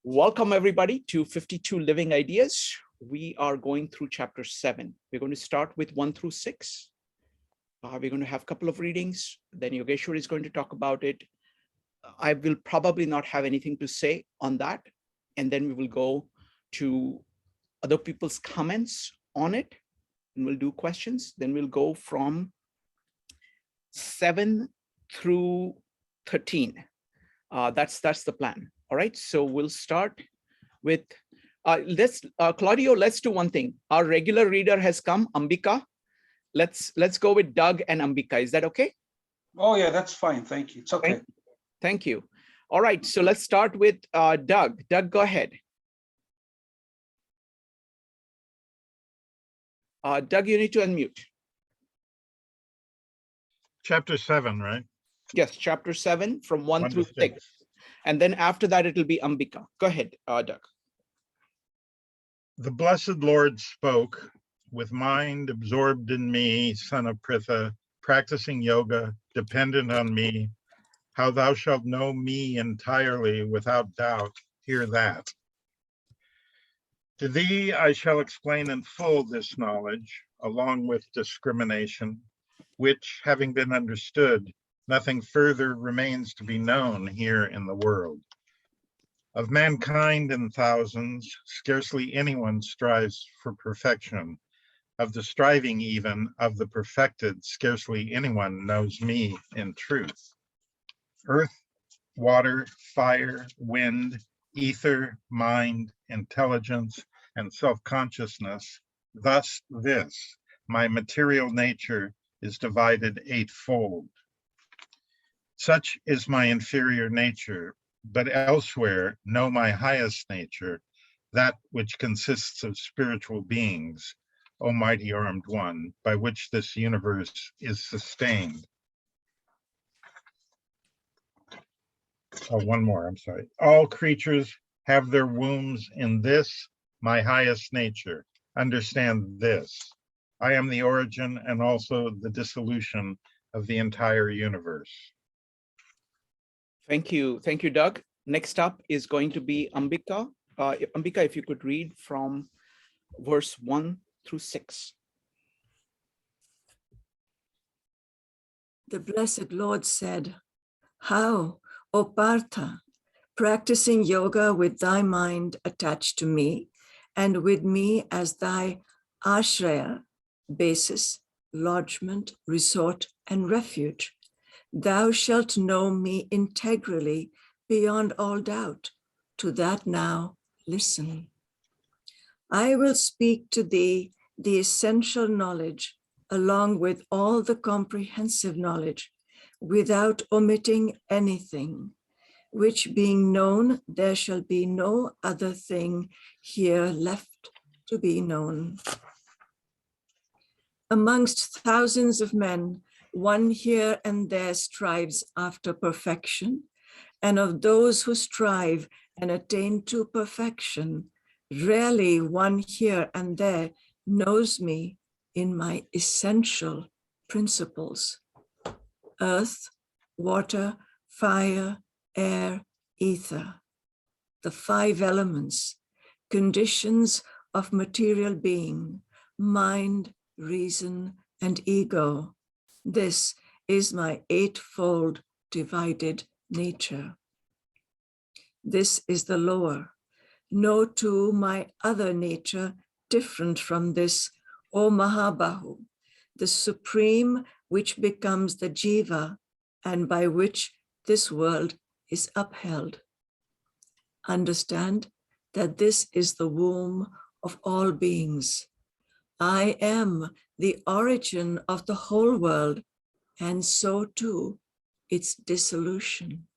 Welcome everybody to 52 Living Ideas. We are going through chapter 7. We're going to start with 1 through 6. We're going to have a couple of readings. Then Yogeshwar is going to talk about it. I will probably not have anything to say on that. And then we will go to other people's comments on it. And we'll do questions. Then we'll go from 7 through 13. That's the plan. All right, so we'll start with, Claudio, let's do one thing. Our regular reader has come, Ambika. Let's go with Doug and Ambika. Is that okay? Oh yeah, that's fine. Thank you. It's okay. Thank you. All right, so let's start with Doug. Doug, go ahead. Doug, you need to unmute. Chapter 7, right? Yes, chapter 7 from 1 through 6. And then after that, it'll be Ambika. Go ahead, Doug. The blessed Lord spoke, with mind absorbed in me, son of Pritha, practicing yoga, dependent on me. How thou shalt know me entirely without doubt, hear that. To thee I shall explain in full this knowledge, along with discrimination, which, having been understood, nothing further remains to be known here in the world. Of mankind in thousands, scarcely anyone strives for perfection. Of the striving even, of the perfected, scarcely anyone knows me in truth. Earth, water, fire, wind, ether, mind, intelligence, and self-consciousness, thus this, my material nature, is divided eightfold. Such is my inferior nature, but elsewhere know my highest nature, that which consists of spiritual beings, O mighty armed one, by which this universe is sustained. Oh, one more, I'm sorry. All creatures have their wombs in this, my highest nature. Understand this. I am the origin and also the dissolution of the entire universe. Thank you, Doug. Next up is going to be Ambika. Ambika, if you could read from verse 1 through 6. The blessed Lord said, "How, O Partha, practicing yoga with thy mind attached to me, and with me as thy ashraya, basis, lodgment, resort, and refuge, thou shalt know me integrally beyond all doubt. To that now listen. I will speak to thee the essential knowledge along with all the comprehensive knowledge without omitting anything, which being known, there shall be no other thing here left to be known. Amongst thousands of men, one here and there strives after perfection, and of those who strive and attain to perfection, rarely one here and there knows me in my essential principles: earth, water, fire, air, ether, the 5 elements, conditions of material being, mind, reason, and ego. This is my eightfold divided nature. This is the lower. Know too my other nature different from this, O Mahabahu, the supreme which becomes the jiva and by which this world is upheld. Understand that this is the womb of all beings. I am the origin of the whole world, and so too its dissolution.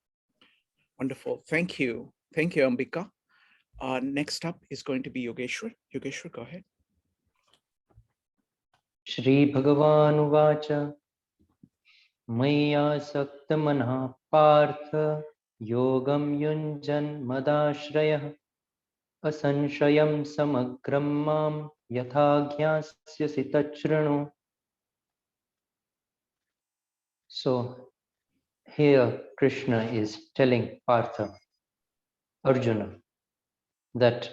Wonderful. Thank you. Thank you, Ambika. Next up is going to be Yogeshwar. Yogeshwar, go ahead. Shri Bhagavan Uvacha Maya Saktamana Partha Yogam Yunjan Madashrayah Asanshayam Samagram Mam Yatha Jnyasyasi Tachranu. So here Krishna is telling Partha, Arjuna, that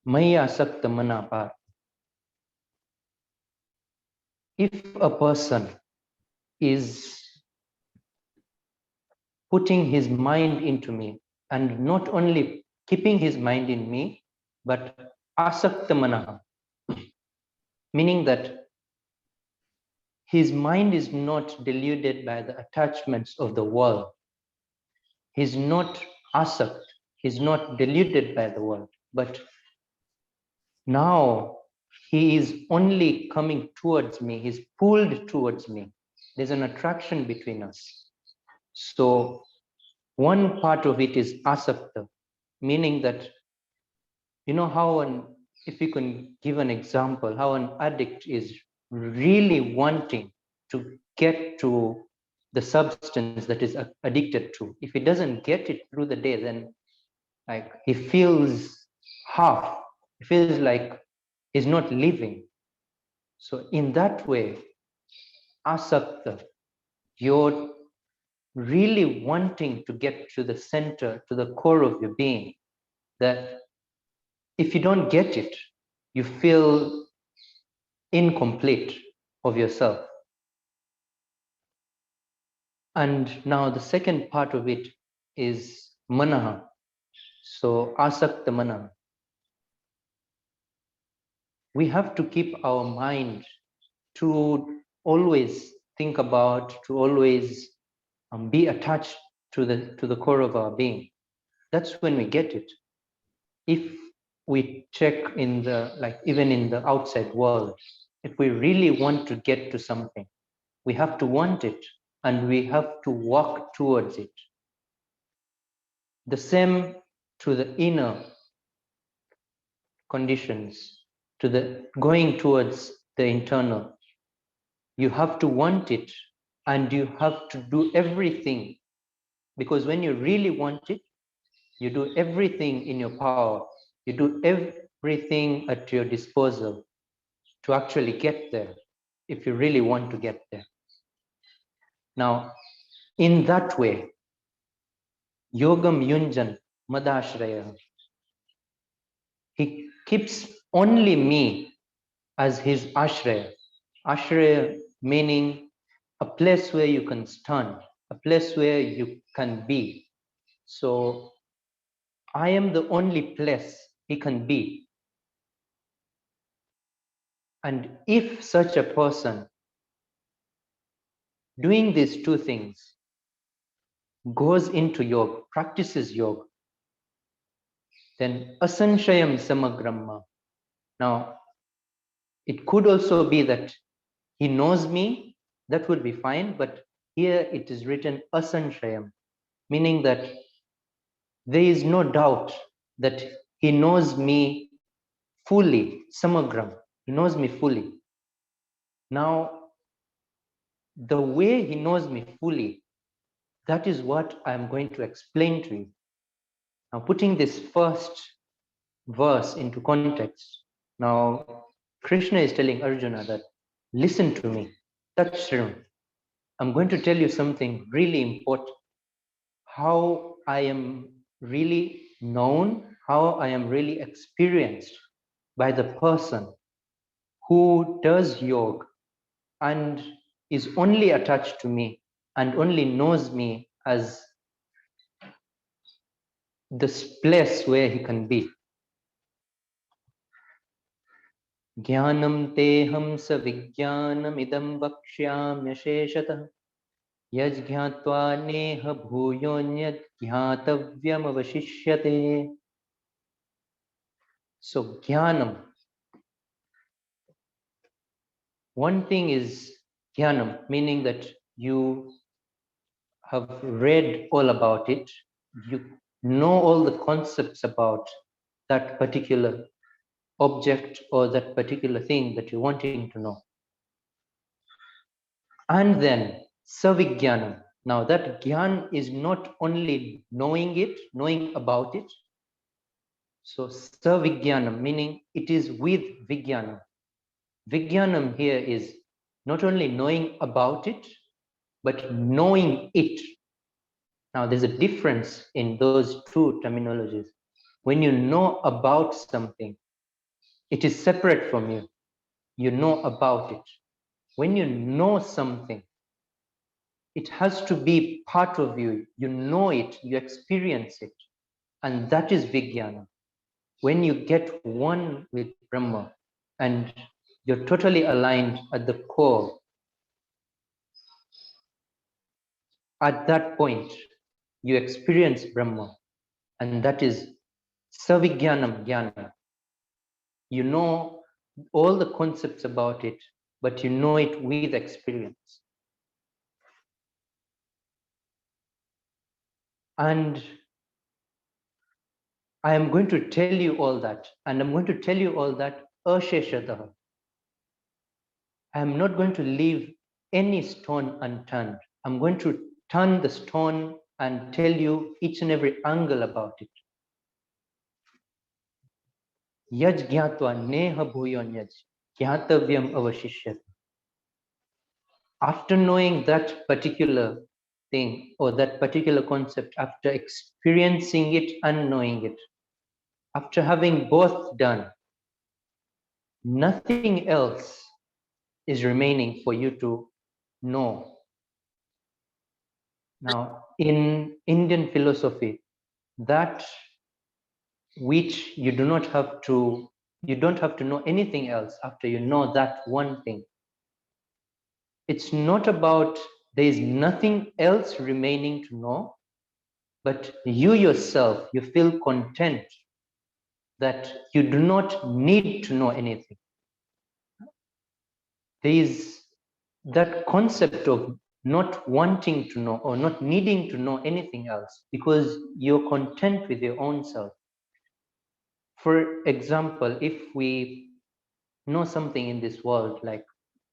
Maya Sakta Mana Partha. If a person is putting his mind into me, and not only keeping his mind in me, but asakta manaha, meaning that his mind is not deluded by the attachments of the world. He's not asakt, he's not deluded by the world, but now he is only coming towards me, he's pulled towards me. There's an attraction between us. So one part of it is asakta, meaning that, you know how if you can give an example, how an addict is really wanting to get to the substance that is addicted to. If he doesn't get it through the day, then like he feels half, he feels like he's not living. So in that way, asakta, you're really wanting to get to the center, to the core of your being, that if you don't get it, you feel incomplete of yourself. And now the second part of it is manaha. So asakta manaha. We have to keep our mind to always think about, to always be attached to the core of our being. That's when we get it. If we check in the, like even in the outside world, if we really want to get to something, we have to want it and we have to walk towards it. The same to the inner conditions, to the going towards the internal. You have to want it and you have to do everything, because when you really want it, you do everything in your power. You do everything at your disposal to actually get there, if you really want to get there. Now, in that way, Yogam Yunjan Madashraya, he keeps only me as his ashraya. Ashraya meaning a place where you can stand, a place where you can be. So I am the only place he can be. And if such a person doing these two things goes into yoga, practices yoga, then asanshayam samagramma. Now, it could also be that he knows me, that would be fine, but here it is written asanshayam, meaning that there is no doubt that he knows me fully, samagram, he knows me fully. Now, the way he knows me fully, that is what I'm going to explain to you. Now, putting this first verse into context, now Krishna is telling Arjuna that, listen to me, Tatshram. I'm going to tell you something really important. How I am really known, how I am really experienced by the person who does yoga and is only attached to me and only knows me as this place where he can be. Jnanam teham sa vijnanam idam vakshyamya sheshatah yajjnatva neha bhuyonyat jnatavyam avashishyate. So jnanam, one thing is jnanam, meaning that you have read all about it, you know all the concepts about that particular object or that particular thing that you're wanting to know. And then savijnanam. Now that gyan is not only knowing it, knowing about it. So savijnanam, meaning it is with vijnanam. Vijnanam here is not only knowing about it, but knowing it. Now there's a difference in those two terminologies. When you know about something, it is separate from you. You know about it. When you know something, it has to be part of you. You know it, you experience it. And that is Vijnana. When you get one with Brahma and you're totally aligned at the core, at that point, you experience Brahma. And that is Savijnanam Jnana. You know all the concepts about it, but you know it with experience. And I am going to tell you all that, and I'm going to tell you all that asheshadaha. I am not going to leave any stone unturned. I'm going to turn the stone and tell you each and every angle about it. Yaj gyatva neha bhuyon yaj gyatavyam avashishyat. After knowing that particular thing or that particular concept, after experiencing it and knowing it, after having both done, nothing else is remaining for you to know. Now, in Indian philosophy, that which you don't have to know anything else after you know that one thing. It's not about there is nothing else remaining to know, but you yourself, you feel content that you do not need to know anything. There is that concept of not wanting to know or not needing to know anything else because you're content with your own self. For example, if we know something in this world, like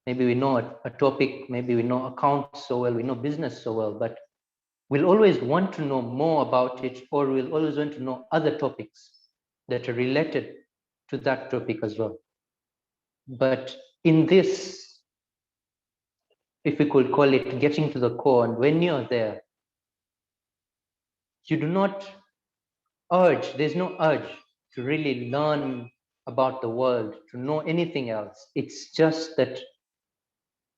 maybe we know a topic, maybe we know accounts so well, we know business so well, but we'll always want to know more about it, or we'll always want to know other topics that are related to that topic as well. But in this, if we could call it getting to the core, and when you're there, you do not urge, there's no urge to really learn about the world, to know anything else. It's just that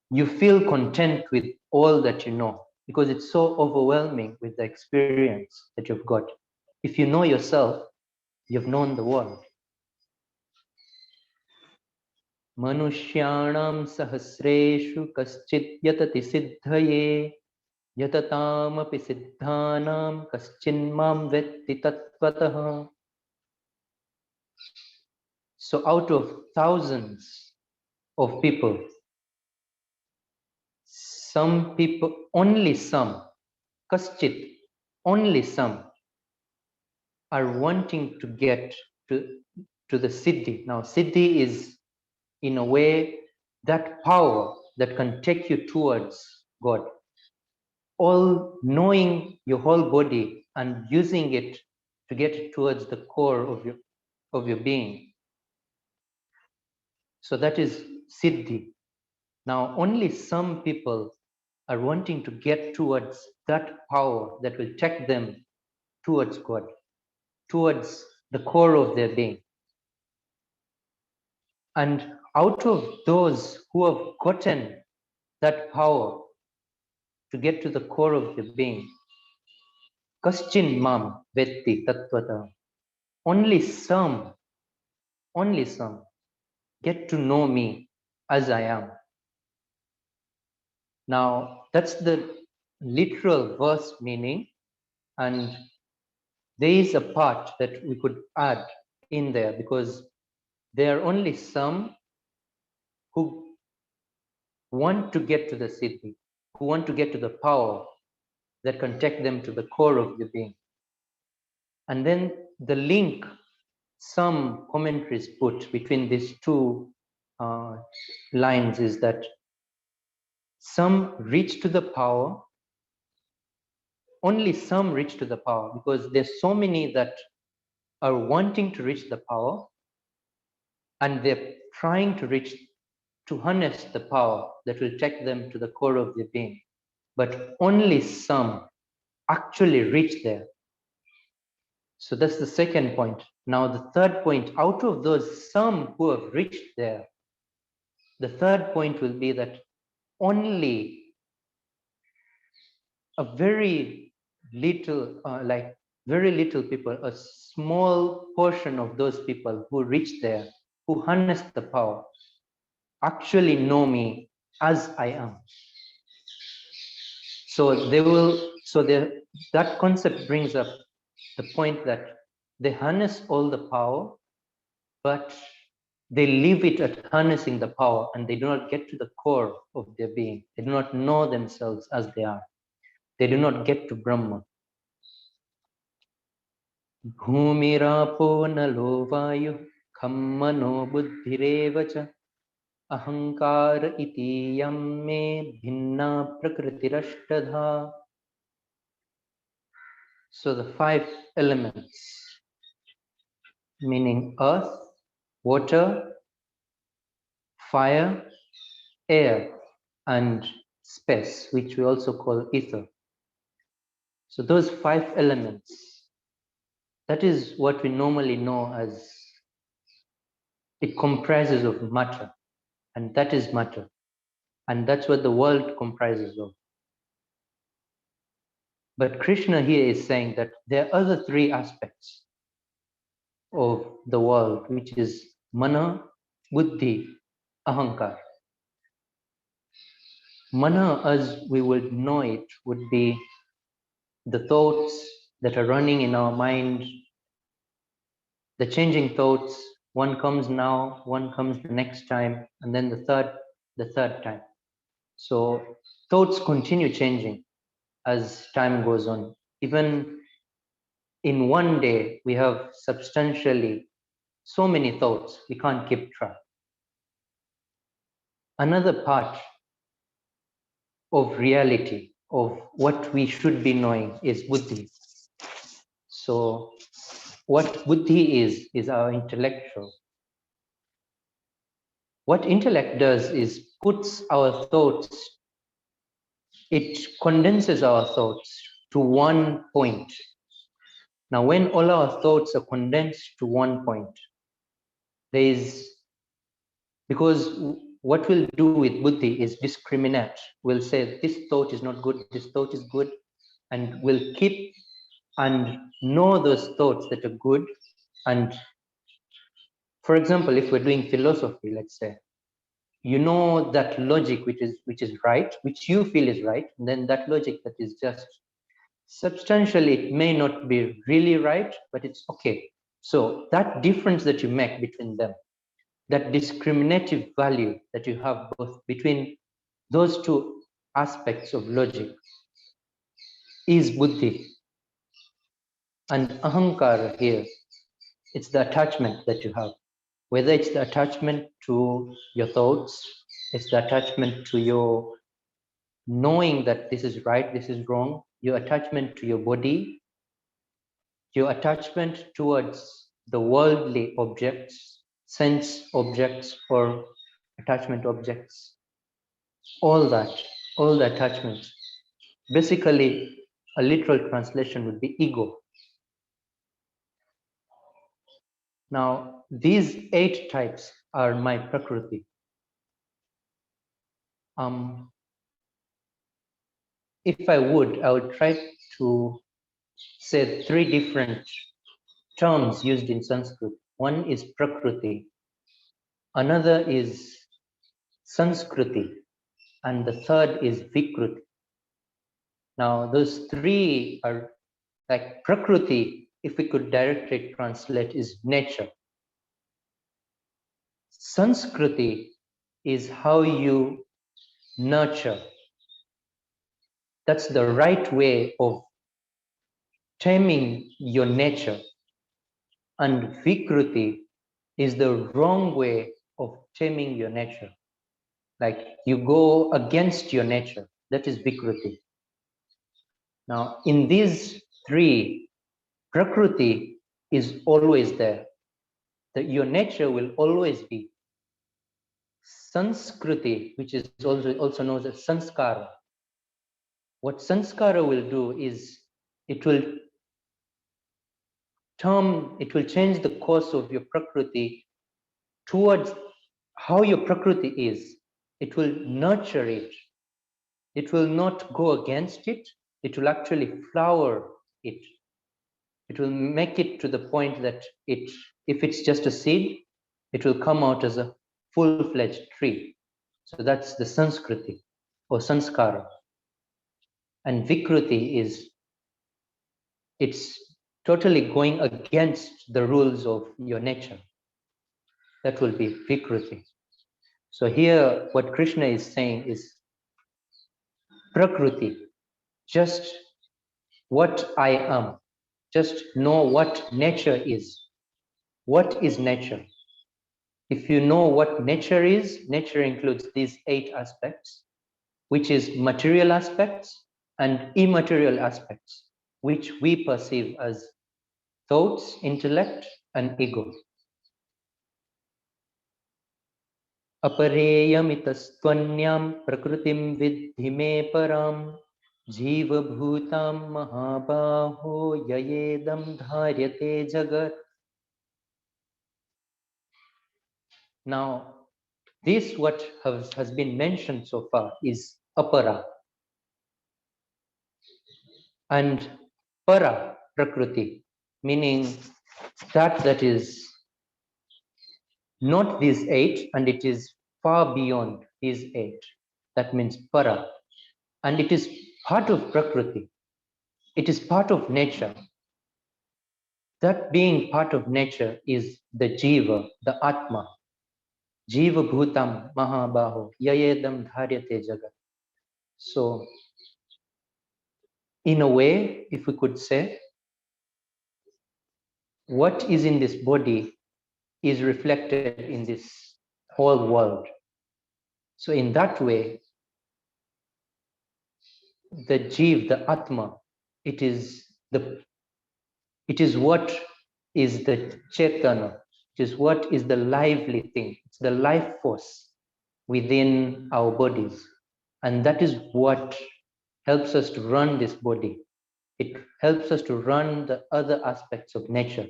you feel content with all that you know because it's so overwhelming with the experience that you've got. If you know yourself, you've known the world. Manushyanam sahasreshu kaschit yatati siddhaye yatataamapi siddhanam kaschinmam vetti tattvataha. So out of thousands of people, some people, only some, kaschit, only some are wanting to get to the siddhi. Now, siddhi is, in a way, that power that can take you towards God. All knowing your whole body and using it to get towards the core of your being. So that is siddhi. Now, only some people are wanting to get towards that power that will take them towards God, towards the core of their being. And out of those who have gotten that power to get to the core of the being, kaschin mam vetti tattvata, only some get to know me as I am. Now, that's the literal verse meaning, and there is a part that we could add in there because there are only some who want to get to the siddhi, who want to get to the power that can take them to the core of the being. And then the link some commentaries put between these two lines is that some reach to the power, only some reach to the power because there's so many that are wanting to reach the power and they're trying to harness the power that will take them to the core of their being. But only some actually reach there. So that's the second point. Now the third point, out of those some who have reached there, the third point will be that only a very little, very little people, a small portion of those people who reach there, who harness the power, actually know me as I am. So they will, that concept brings up the point that they harness all the power, but they leave it at harnessing the power and they do not get to the core of their being. They do not know themselves as they are. They do not get to Brahma. Bhumirapo nalo vayu khammano buddhirevacha ahankara iti yam me bhinna prakritirashtadha. So the 5 elements, meaning earth, water, fire, air, and space, which we also call ether. So those 5 elements, that is what we normally know as, it comprises of matter, and that is matter. And that's what the world comprises of. But Krishna here is saying that there are other 3 aspects of the world, which is mana, buddhi, ahankar. Mana, as we would know it, would be the thoughts that are running in our mind, the changing thoughts. One comes now, one comes the next time, and then the third time. So thoughts continue changing as time goes on. Even in one day, we have substantially so many thoughts, we can't keep track. Another part of reality, of what we should be knowing, is buddhi. So what buddhi is our intellectual. What intellect does is puts our thoughts, it condenses our thoughts to one point. Now, when all our thoughts are condensed to one point, there is, because what we'll do with buddhi is discriminate. We'll say this thought is not good, this thought is good, and we'll keep and know those thoughts that are good. And for example, if we're doing philosophy, let's say, you know that logic which is right, which you feel is right, and then that logic that is just substantially, it may not be really right, but it's okay. So that difference that you make between them, that discriminative value that you have both between those 2 aspects of logic, is buddhi. And ahankara here, it's the attachment that you have, whether it's the attachment to your thoughts, it's the attachment to your knowing that this is right, this is wrong, your attachment to your body, your attachment towards the worldly objects, sense objects or attachment objects, all that, all the attachments. Basically, a literal translation would be ego. Now, these 8 types are my prakriti. If I would try to say 3 different terms used in Sanskrit. One is prakriti, another is sanskriti, and the third is vikruti. Now, those 3 are like prakriti, if we could directly translate, is nature. Sanskriti is how you nurture. That's the right way of taming your nature. And vikruti is the wrong way of taming your nature. Like you go against your nature. That is vikruti. Now, in these 3, prakriti is always there. That your nature will always be. Sanskriti, which is also known as sanskara. What sanskara will do is it will it will change the course of your prakriti towards how your prakriti is. It will nurture it. It will not go against it. It will actually flower it. It will make it to the point that if it's just a seed, it will come out as a full-fledged tree. So that's the Sanskriti or Sanskara. And Vikruti it's totally going against the rules of your nature. That will be Vikruti. So here, what Krishna is saying is Prakriti, just what I am, just know what nature is. What is nature? If you know what nature is, nature includes these 8 aspects, which is material aspects and immaterial aspects, which we perceive as thoughts, intellect, and ego. Apareyamitastvanyam prakritim vidhi me param jiva bhutam mahabaho yayedam dharyate jagat. Now, this what has been mentioned so far is apara. And para, prakriti, meaning that is not these 8, and it is far beyond these 8. That means para. And it is part of prakriti. It is part of nature. That being part of nature is the jiva, the atma. Jiva bhutam mahabaho yayedam dharyate jagat. So, in a way, if we could say, what is in this body is reflected in this whole world. So in that way, the Jiv, the Atma, it is what is the Chetana, it is what is the lively thing, it's the life force within our bodies. And that is what helps us to run this body. It helps us to run the other aspects of nature.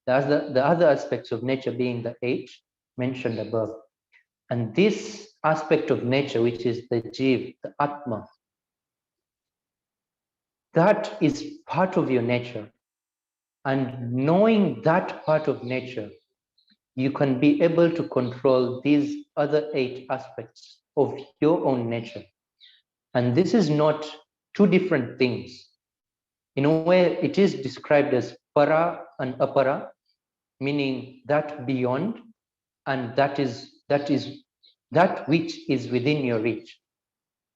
The other aspects of nature being the 8 mentioned above. And this aspect of nature, which is the Jiv, the Atma, that is part of your nature. And knowing that part of nature, you can be able to control these other 8 aspects of your own nature. And this is not 2 different things. In a way, it is described as para and apara, meaning that beyond, and that which is within your reach.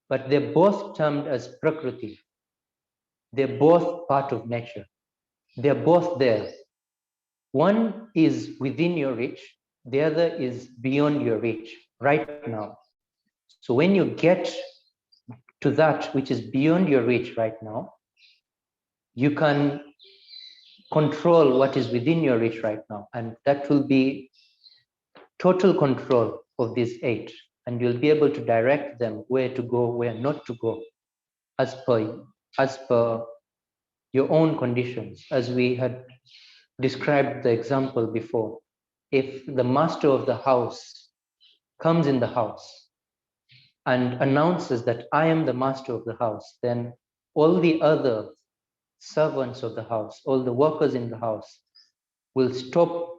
But they're both termed as prakriti. They're both part of nature. They're both there. One is within your reach, the other is beyond your reach right now. So when you get to that which is beyond your reach right now, you can control what is within your reach right now, and that will be total control of these 8, and you'll be able to direct them where to go, where not to go, as per your own conditions. As we had described the example before, if the master of the house comes in the house and announces that I am the master of the house, then all the other servants of the house, all the workers in the house will stop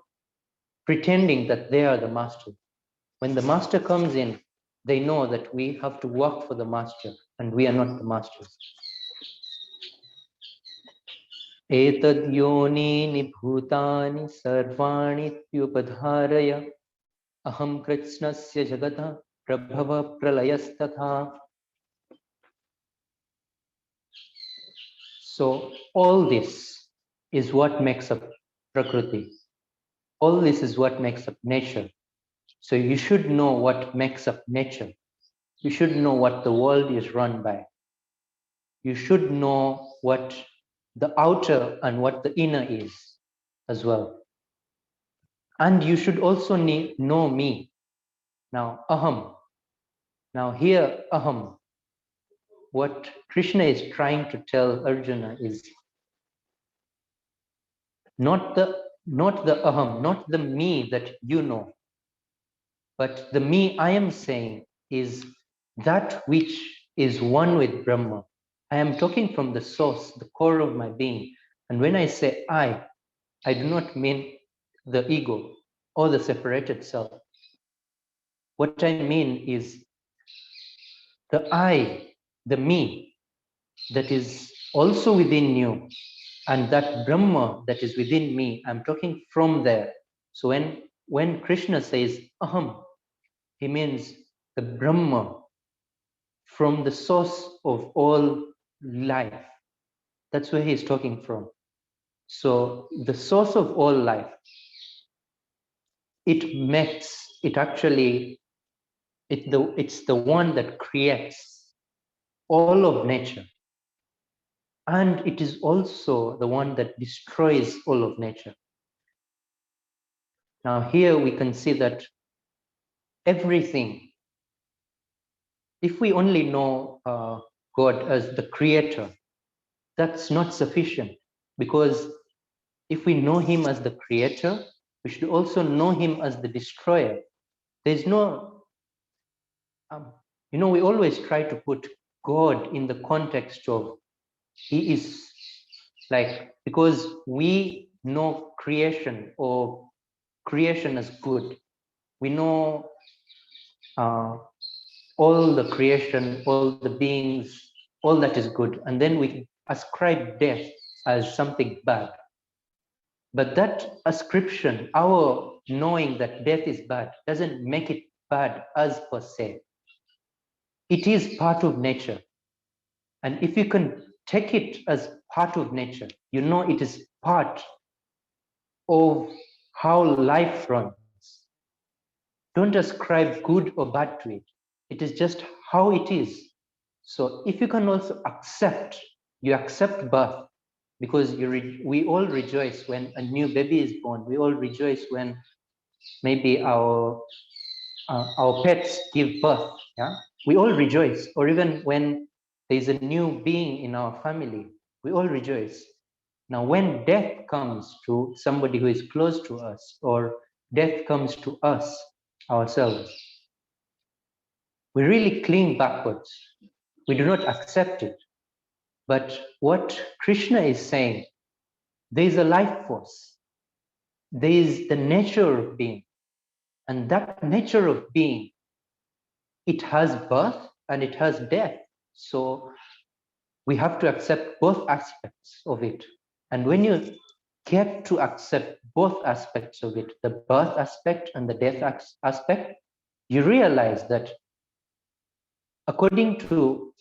pretending that they are the master. When the master comes in, they know that we have to work for the master and we are not the masters. Etad yonini bhutani sarvani tyupadharaya aham kritsnasya jagata prabhava pralayastatha. So all this is what makes up prakriti. All this is what makes up nature. So you should know what makes up nature. You should know what the world is run by. You should know what the outer and what the inner is as well. And you should also know me. Now, aham. Now here, aham. What Krishna is trying to tell Arjuna is not the aham, not the me that you know, but the me I am saying is that which is one with Brahma. I am talking from the source, the core of my being. And when I say I do not mean the ego or the separated self. What I mean is the I, the me, that is also within you, and that Brahma that is within me, I'm talking from there. So when Krishna says aham, he means the Brahma from the source of all life. That's where he's talking from. So the source of all life, it's the one that creates all of nature. And it is also the one that destroys all of nature. Now here we can see that everything, if we only know God as the creator, that's not sufficient, because if we know him as the creator, we should also know him as the destroyer. There's no, we always try to put God in the context of he is like, because we know creation or creation as good. We know all the creation, all the beings, all that is good. And then we ascribe death as something bad. But that ascription, our knowing that death is bad, doesn't make it bad as per se. It is part of nature. And if you can take it as part of nature, you know it is part of how life runs. Don't ascribe good or bad to it. It is just how it is. So if you can also accept, you accept birth, because we all rejoice when a new baby is born. We all rejoice when maybe our pets give birth. Yeah, we all rejoice. Or even when there is a new being in our family, we all rejoice. Now, when death comes to somebody who is close to us, or death comes to us ourselves, we really cling backwards. We do not accept it. But what Krishna is saying, there is a life force. There is the nature of being. And that nature of being, it has birth and it has death. So we have to accept both aspects of it. And when you get to accept both aspects of it, the birth aspect and the death aspect, you realize that according to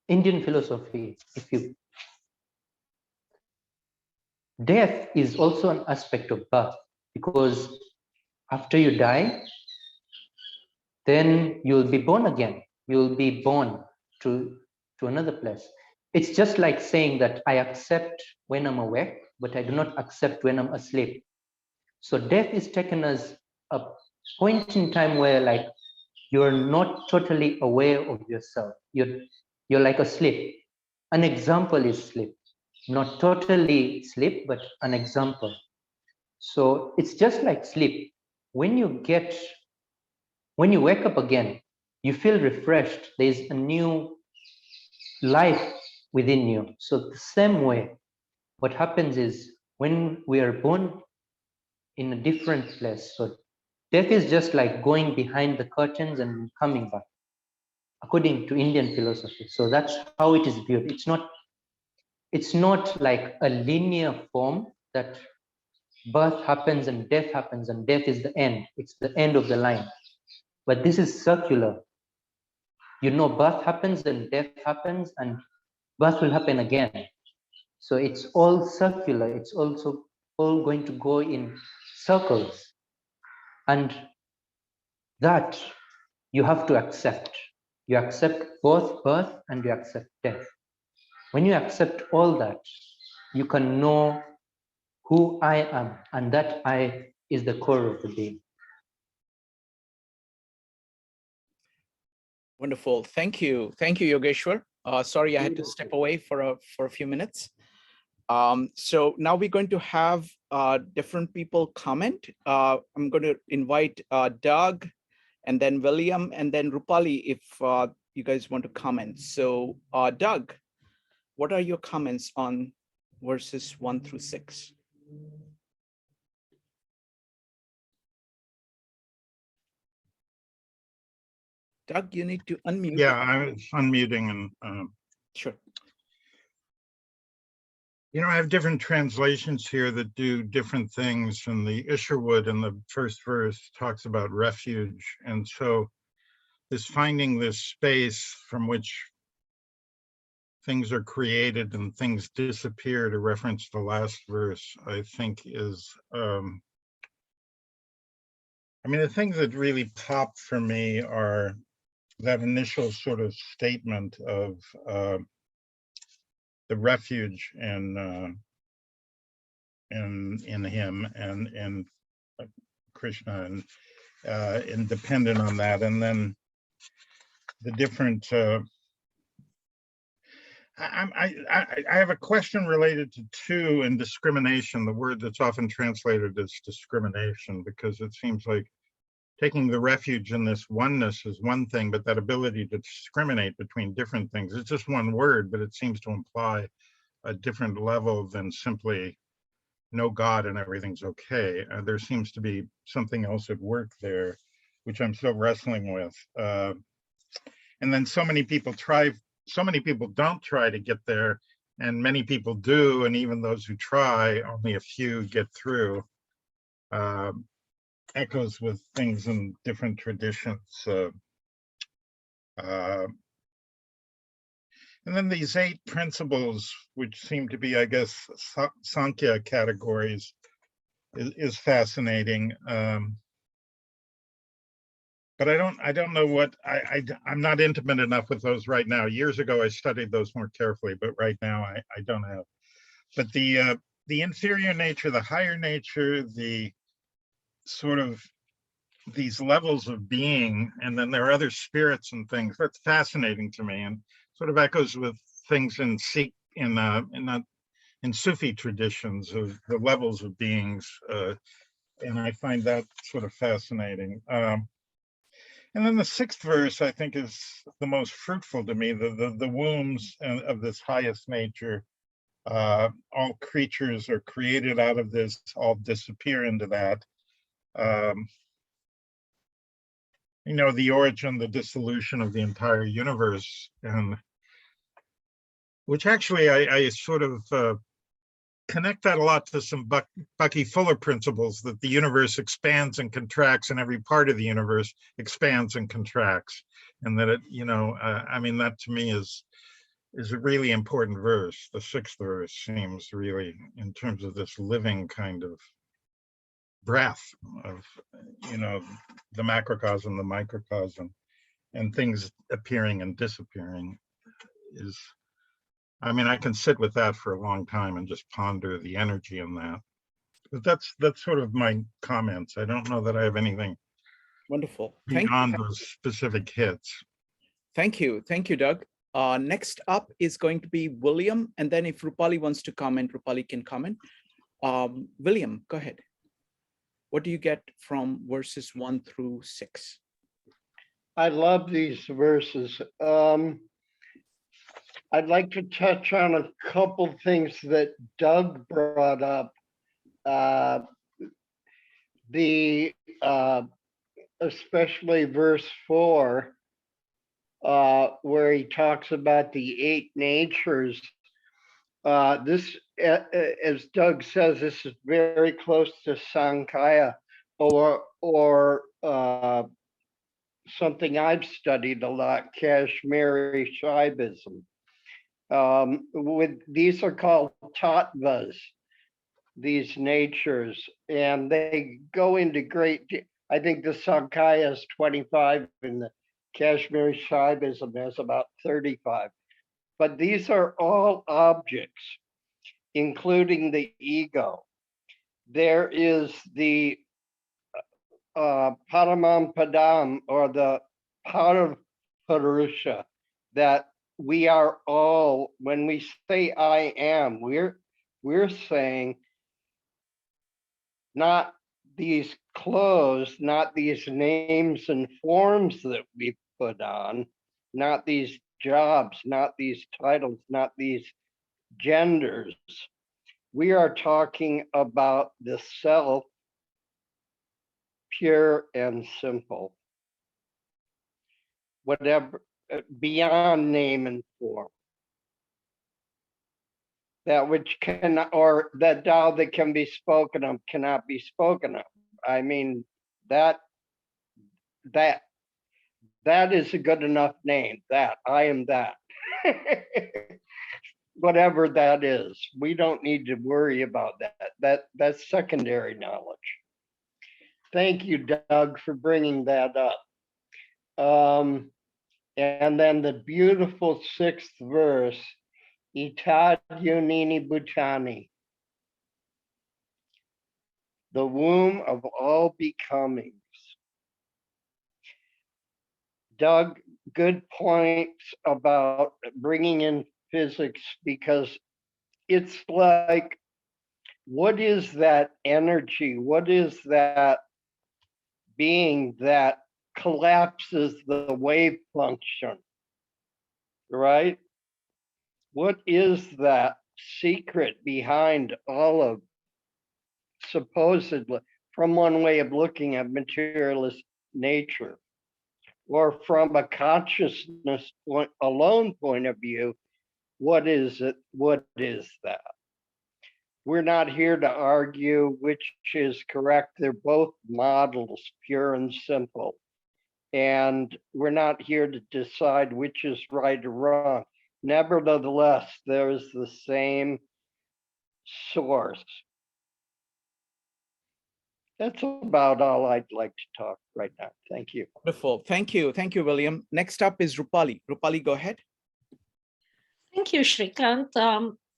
Indian philosophy, death is also an aspect of birth, because after you die, then you'll be born again. You'll be born to another place. It's just like saying that I accept when I'm awake, but I do not accept when I'm asleep. So death is taken as a point in time where, like, you're not totally aware of yourself. You're like asleep. An example is sleep. Not totally sleep, but an example. So it's just like sleep. When you wake up again, you feel refreshed. There's a new life within you. So the same way, what happens is when we are born in a different place, so death is just like going behind the curtains and coming back, according to Indian philosophy. So that's how it is viewed. It's not like a linear form that birth happens and death happens and death is the end. It's the end of the line. But this is circular. Birth happens and death happens and birth will happen again. So it's all circular. It's also all going to go in circles. And that you have to accept. You accept both birth and you accept death. When you accept all that, you can know who I am, and that I is the core of the being. Wonderful. Thank you. Thank you, Yogeshwar. Sorry, I had to step away for a few minutes. So now we're going to have different people comment. I'm going to invite Doug, and then William, and then Rupali, if you guys want to comment. So Doug, what are your comments on verses 1 through 6? Doug, you need to unmute. Yeah, I was unmuting and Sure. you know, I have different translations here that do different things, and the Isherwood in the first verse talks about refuge. And so this finding this space from which things are created and things disappear, to reference the last verse, I think is, I mean, the things that really pop for me are that initial sort of statement of the refuge in him and Krishna, and dependent on that, and then the different. I have a question related to two and discrimination, the word that's often translated as discrimination, because it seems like taking the refuge in this oneness is one thing, but that ability to discriminate between different things, it's just one word, but it seems to imply a different level than simply no God and everything's okay. There seems to be something else at work there, which I'm still wrestling with. And then so many people don't try to get there, and many people do, and even those who try, only a few get through. Echoes with things in different traditions. And then these 8 principles, which seem to be, I guess, Sankhya categories, is fascinating. But I don't know what, I'm not intimate enough with those right now. Years ago, I studied those more carefully, but right now I don't have. But the inferior nature, the higher nature, the sort of these levels of being, and then there are other spirits and things, that's fascinating to me, and sort of echoes with things in Sufi traditions of the levels of beings, and I find that sort of fascinating. And then the 6th verse, I think, is the most fruitful to me. The wombs of this highest nature, all creatures are created out of this, all disappear into that. You know, the origin, the dissolution of the entire universe, and which actually I sort of connect that a lot to some Bucky Fuller principles, that the universe expands and contracts, and every part of the universe expands and contracts, and that it, you know, I mean, that to me is a really important verse. The 6th verse seems really, in terms of this living kind of breath of, you know, the macrocosm, the microcosm, and things appearing and disappearing is, I mean, I can sit with that for a long time and just ponder the energy in that. But that's sort of my comments. I don't know that I have anything Wonderful. beyond those specific hits. Thank you, Doug. Next up is going to be William, and then if Rupali wants to comment, Rupali can comment. William, go ahead. What do you get from verses 1 through 6? I love these verses. I'd like to touch on a couple things that Doug brought up. Especially verse 4, where he talks about the 8 natures. This, as Doug says, this is very close to Sankhya, or something I've studied a lot, Kashmiri Shaivism. These are called tattvas, these natures, and they go into great. I think the Sankhya is 25, and the Kashmiri Shaivism has about 35. But these are all objects, including the ego. There is the Paramam Padam, or the Parapurusha, that we are all, when we say I am, We're saying not these clothes, not these names and forms that we put on, not these jobs, not these titles, not these genders. We are talking about the self, pure and simple, whatever, beyond name and form. That which can, or that Tao that can be spoken of cannot be spoken of. I mean, that is a good enough name. That I am that. Whatever that is, we don't need to worry about that. That's secondary knowledge. Thank you, Doug, for bringing that up. And then the beautiful 6th verse, Itad Yunini Bhutani, the womb of all becomings. Doug, good points about bringing in physics, because it's like, what is that energy? What is that being that collapses the wave function, right? What is that secret behind all of, supposedly, from one way of looking at materialist nature, or from a consciousness alone point of view, what is it? What is that? We're not here to argue which is correct. They're both models, pure and simple. And we're not here to decide which is right or wrong. Nevertheless, there is the same source. That's about all I'd like to talk right now. Thank you. Wonderful. Thank you. Thank you, William. Next up is Rupali. Rupali, go ahead. Thank you, Shrikant.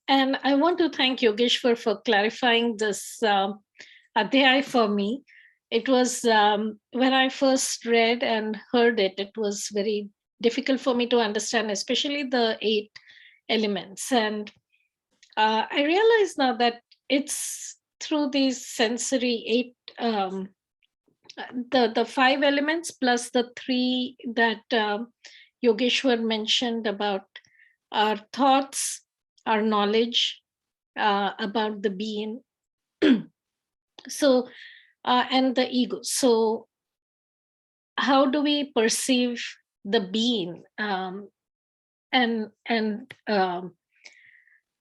And I want to thank Yogeshwar for clarifying this adhyay for me. It was, when I first read and heard it, it was very difficult for me to understand, especially the 8 elements. And I realize now that it's through these sensory 8, the 5 elements plus the 3 that Yogeshwar mentioned about our thoughts, our knowledge about the being, so and the ego. So how do we perceive the being, and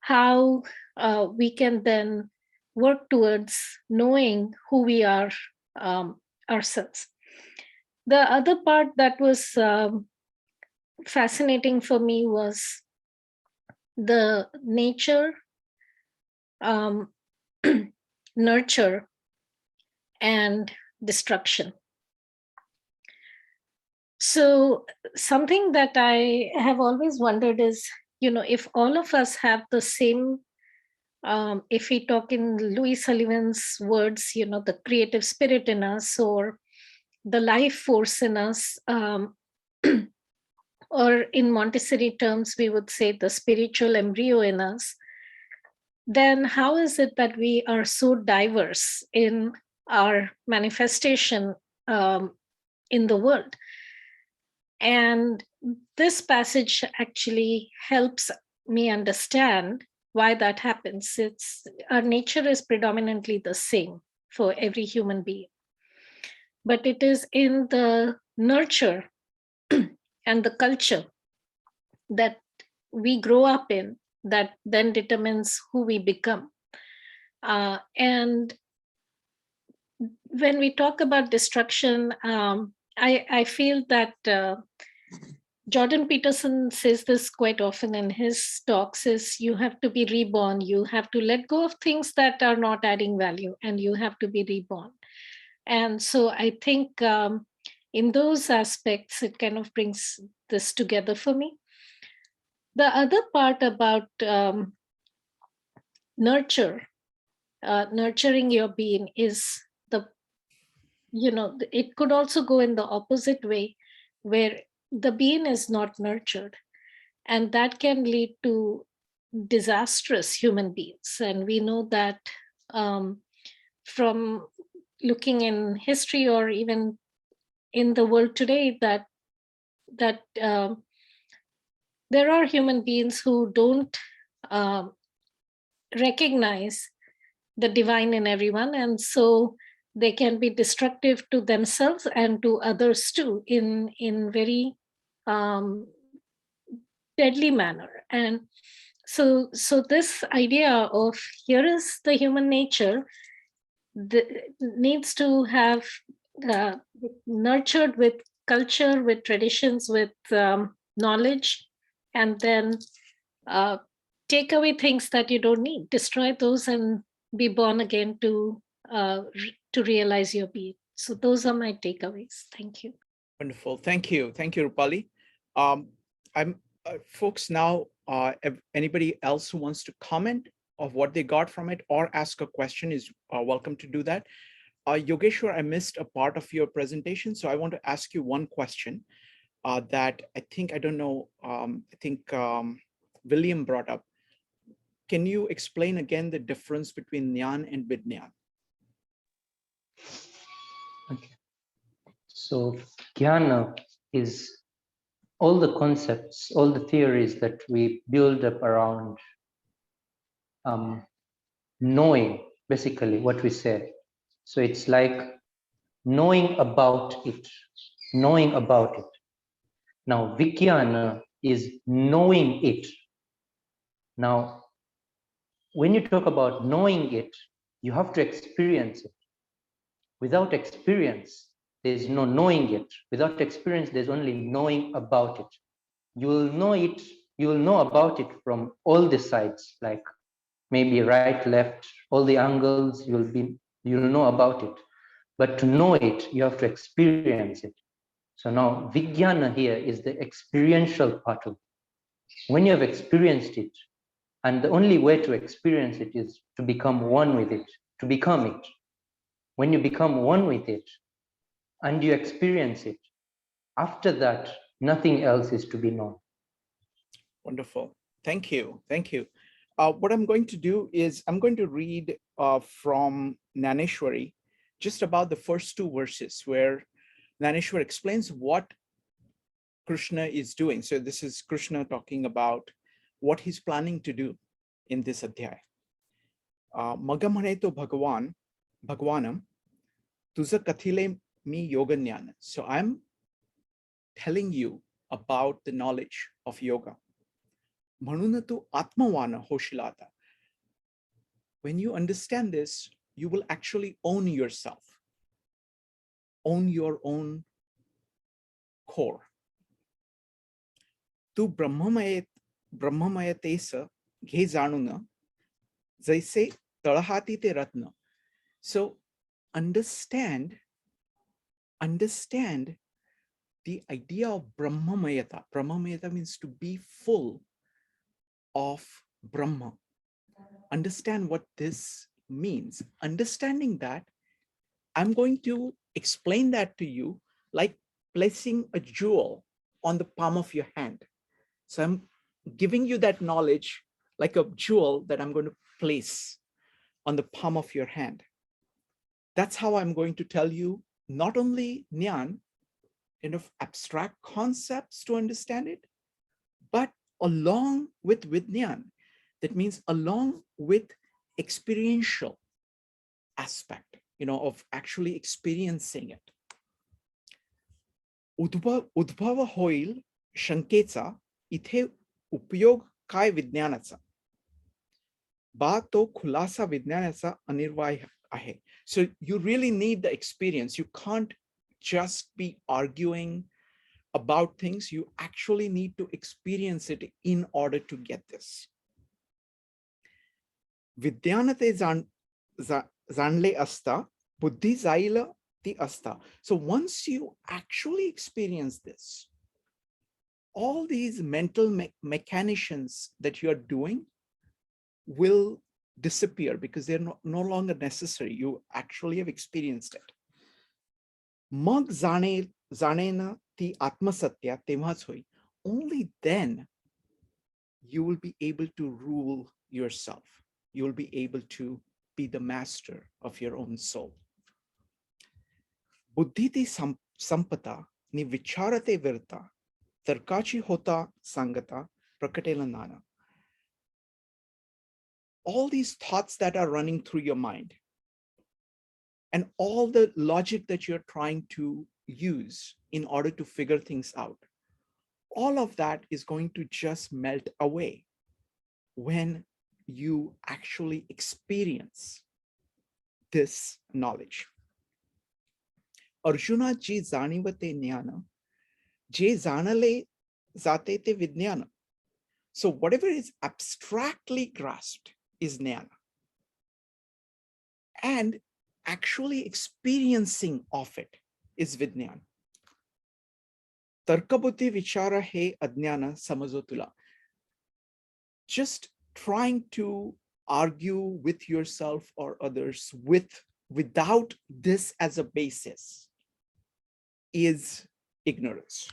how we can then work towards knowing who we are ourselves. The other part that was fascinating for me was the nature, nurture, and destruction. So something that I have always wondered is, if all of us have the same, if we talk in Louis Sullivan's words, the creative spirit in us, or the life force in us, or in Montessori terms, we would say the spiritual embryo in us, then how is it that we are so diverse in our manifestation in the world? And this passage actually helps me understand why that happens. Our nature is predominantly the same for every human being, but it is in the nurture and the culture that we grow up in that then determines who we become. And when we talk about destruction, I feel that Jordan Peterson says this quite often in his talks, is you have to be reborn. You have to let go of things that are not adding value, and you have to be reborn. And so I think in those aspects, it kind of brings this together for me. The other part about nurturing your being is it could also go in the opposite way, where the being is not nurtured, and that can lead to disastrous human beings. And we know that from looking in history or even in the world today, that there are human beings who don't recognize the divine in everyone, and so they can be destructive to themselves and to others too in very deadly manner. And so this idea of here is the human nature needs to have nurtured with culture, with traditions, with knowledge, and then take away things that you don't need, destroy those, and be born again to realize your being. So those are my takeaways. Thank you. Wonderful. Thank you, Rupali. I'm folks now. If anybody else who wants to comment of what they got from it or ask a question is welcome to do that. Yogeshwar, I missed a part of your presentation, so I want to ask you one question that I think, I don't know, I think William brought up. Can you explain again the difference between Jnana and Vijnana? Okay. So Jnana is all the concepts, all the theories that we build up around knowing, basically what we said. So it's like knowing about it, knowing about it. Now, Vijnana is knowing it. Now, when you talk about knowing it, you have to experience it. Without experience, there's no knowing it. Without experience, there's only knowing about it. You will know it, you will know about it from all the sides, like maybe right, left, all the angles, you'll know about it. But to know it, you have to experience it. So now Vijnana here is the experiential part of it. When you have experienced it, and the only way to experience it is to become one with it, to become it. When you become one with it and you experience it, after that, nothing else is to be known. Wonderful. Thank you. Thank you. What I'm going to do is I'm going to read from Naneshwari, just about the first two verses where Naneshwar explains what Krishna is doing. So this is Krishna talking about what he's planning to do in this adhyaya. Magamhaneto Bhagwanam, tuza kathile mi yoga jnana. So I'm telling you about the knowledge of yoga. Manunatu atmavana hoshilata. When you understand this, you will actually own yourself, own your own core. Tu brahmamayatesa ghe januna jaise talahati te ratna. So understand the idea of brahmamayata. Brahmamayata means to be full of Brahma. Understand what this means. Understanding that, I'm going to explain that to you like placing a jewel on the palm of your hand. So I'm giving you that knowledge like a jewel that I'm going to place on the palm of your hand. That's how I'm going to tell you not only Jnana, abstract concepts to understand it, but along with Vijnana. That means along with experiential aspect, of actually experiencing it. Udbhava hoil shanketsa ithe upyog kai Vijnanacha. Ba to khulasa Vijnanacha anirvay ahe. So you really need the experience. You can't just be arguing about things. You actually need to experience it in order to get this. Vidyanate zanle asta, buddhi zaila ti asta. So once you actually experience this, all these mental mechanisms that you are doing will disappear because they're no longer necessary. You actually have experienced it. Mag zanena ti atmasatya temhas hoi. Only then you will be able to rule yourself. You will be able to be the master of your own soul. Buddhiti sampata ni vicharate virta, tarkachi hota sangata prakatelanana. All these thoughts that are running through your mind and all the logic that you're trying to use in order to figure things out, all of that is going to just melt away when you actually experience this knowledge. Arjuna ji zanivate jnana, je zanale zate te vijnana. So whatever is abstractly grasped is jnana. And actually experiencing of it is vijnana. Tarkabuddhi vichara he ajnana samazotula. Just trying to argue with yourself or others without this as a basis is ignorance.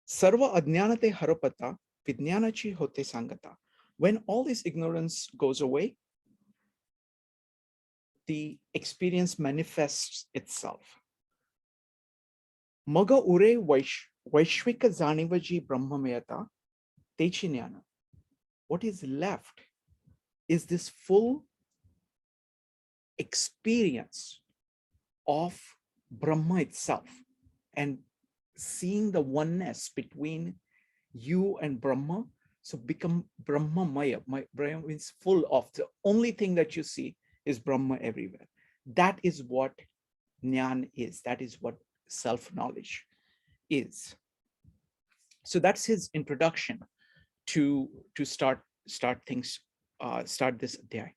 Sarva ajnanate harapata vijnanachi hote sangata. When all this ignorance goes away, the experience manifests itself. Maga ure vaishvika zanivaji brahmamayata techinyana. What is left is this full experience of Brahma itself and seeing the oneness between you and Brahma. So become Brahmamaya. Brahma means full of. The only thing that you see is Brahma everywhere. That is what Jnana is. That is what self-knowledge is. So that's his introduction to start this adhyay.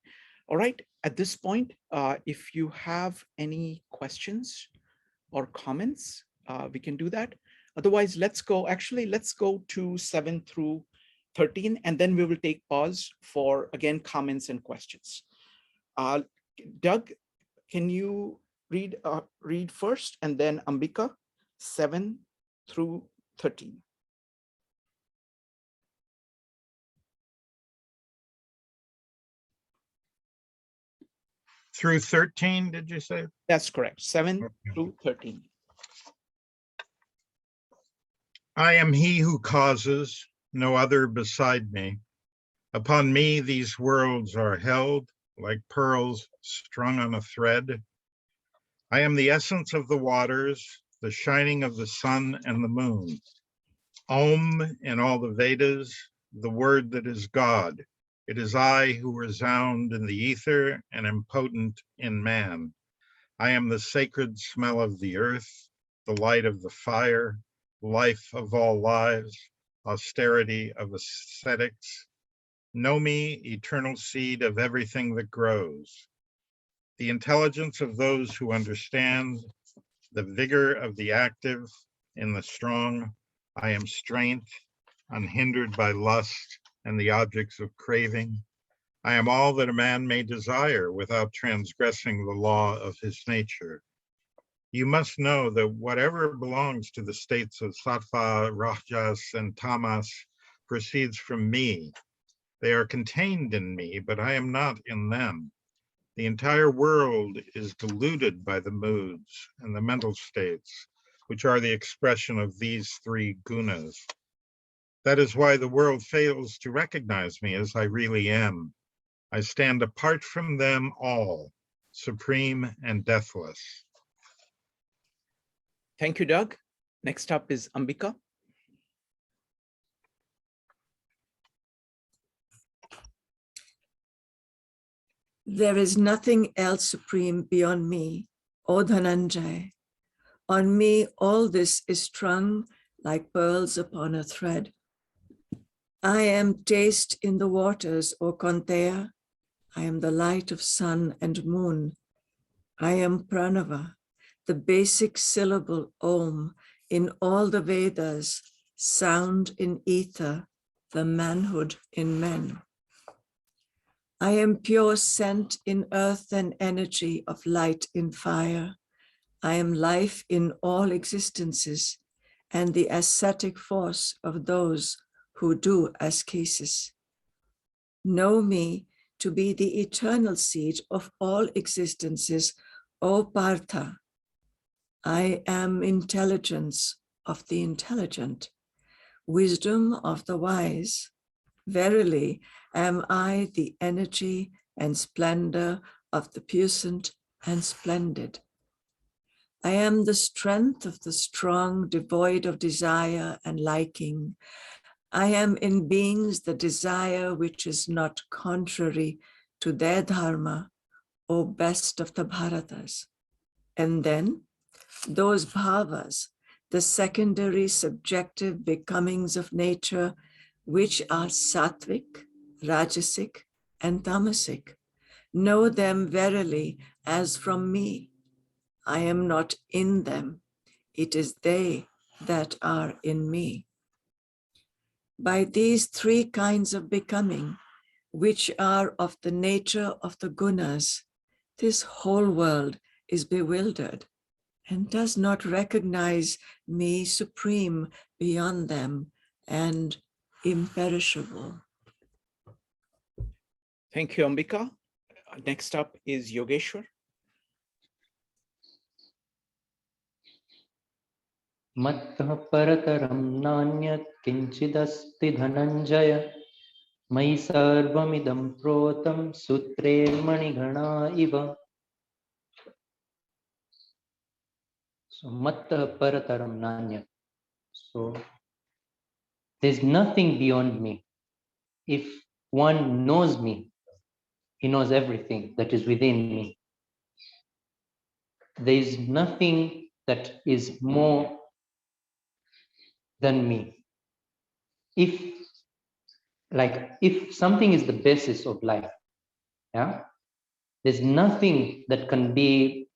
All right, at this point, if you have any questions or comments, we can do that. Otherwise, let's go to 7 through 13, and then we will take pause for, again, comments and questions. Doug, can you read first, and then Ambika, 7 through 13. Through 13, did you say? That's correct, 7 through 13. I am he who causes, no other beside me. Upon me these worlds are held like pearls strung on a thread. I am the essence of the waters, the shining of the sun and the moon. Om in all the Vedas, the word that is God. It is I who resound in the ether and am potent in man. I am the sacred smell of the earth, the light of the fire, life of all lives, austerity of ascetics. Know me, eternal seed of everything that grows. The intelligence of those who understand, the vigor of the active in the strong. I am strength, unhindered by lust and the objects of craving. I am all that a man may desire without transgressing the law of his nature. You must know that whatever belongs to the states of sattva, rajas, and tamas proceeds from me. They are contained in me, but I am not in them. The entire world is deluded by the moods and the mental states, which are the expression of these three gunas. That is why the world fails to recognize me as I really am. I stand apart from them all, supreme and deathless. Thank you, Doug. Next up is Ambika. There is nothing else supreme beyond me, O Dhananjay. On me, all this is strung like pearls upon a thread. I am taste in the waters, O Kaunteya. I am the light of sun and moon. I am Pranava, the basic syllable Om in all the Vedas, sound in ether, the manhood in men. I am pure scent in earth and energy of light in fire. I am life in all existences and the ascetic force of those who do ascesis. Know me to be the eternal seed of all existences, O Partha. I am intelligence of the intelligent, wisdom of the wise. Verily, am I the energy and splendor of the puissant and splendid. I am the strength of the strong, devoid of desire and liking. I am in beings the desire which is not contrary to their dharma, O best of the Bharatas. And then those bhavas, the secondary subjective becomings of nature, which are sattvic, rajasic, and tamasic. Know them verily as from me. I am not in them. It is they that are in me. By these three kinds of becoming, which are of the nature of the gunas, this whole world is bewildered and does not recognize me supreme beyond them and imperishable. Thank you, Ambika. Next up is Yogeshwar. Mattah parataram nanyat kinchidasti dhananjaya mai sarvamidam protam sutre manigana iva. So mattah parataram nanyat. So there's nothing beyond me. If one knows me, he knows everything that is within me. There is nothing that is more than me. If something is the basis of life, yeah, there's nothing that can be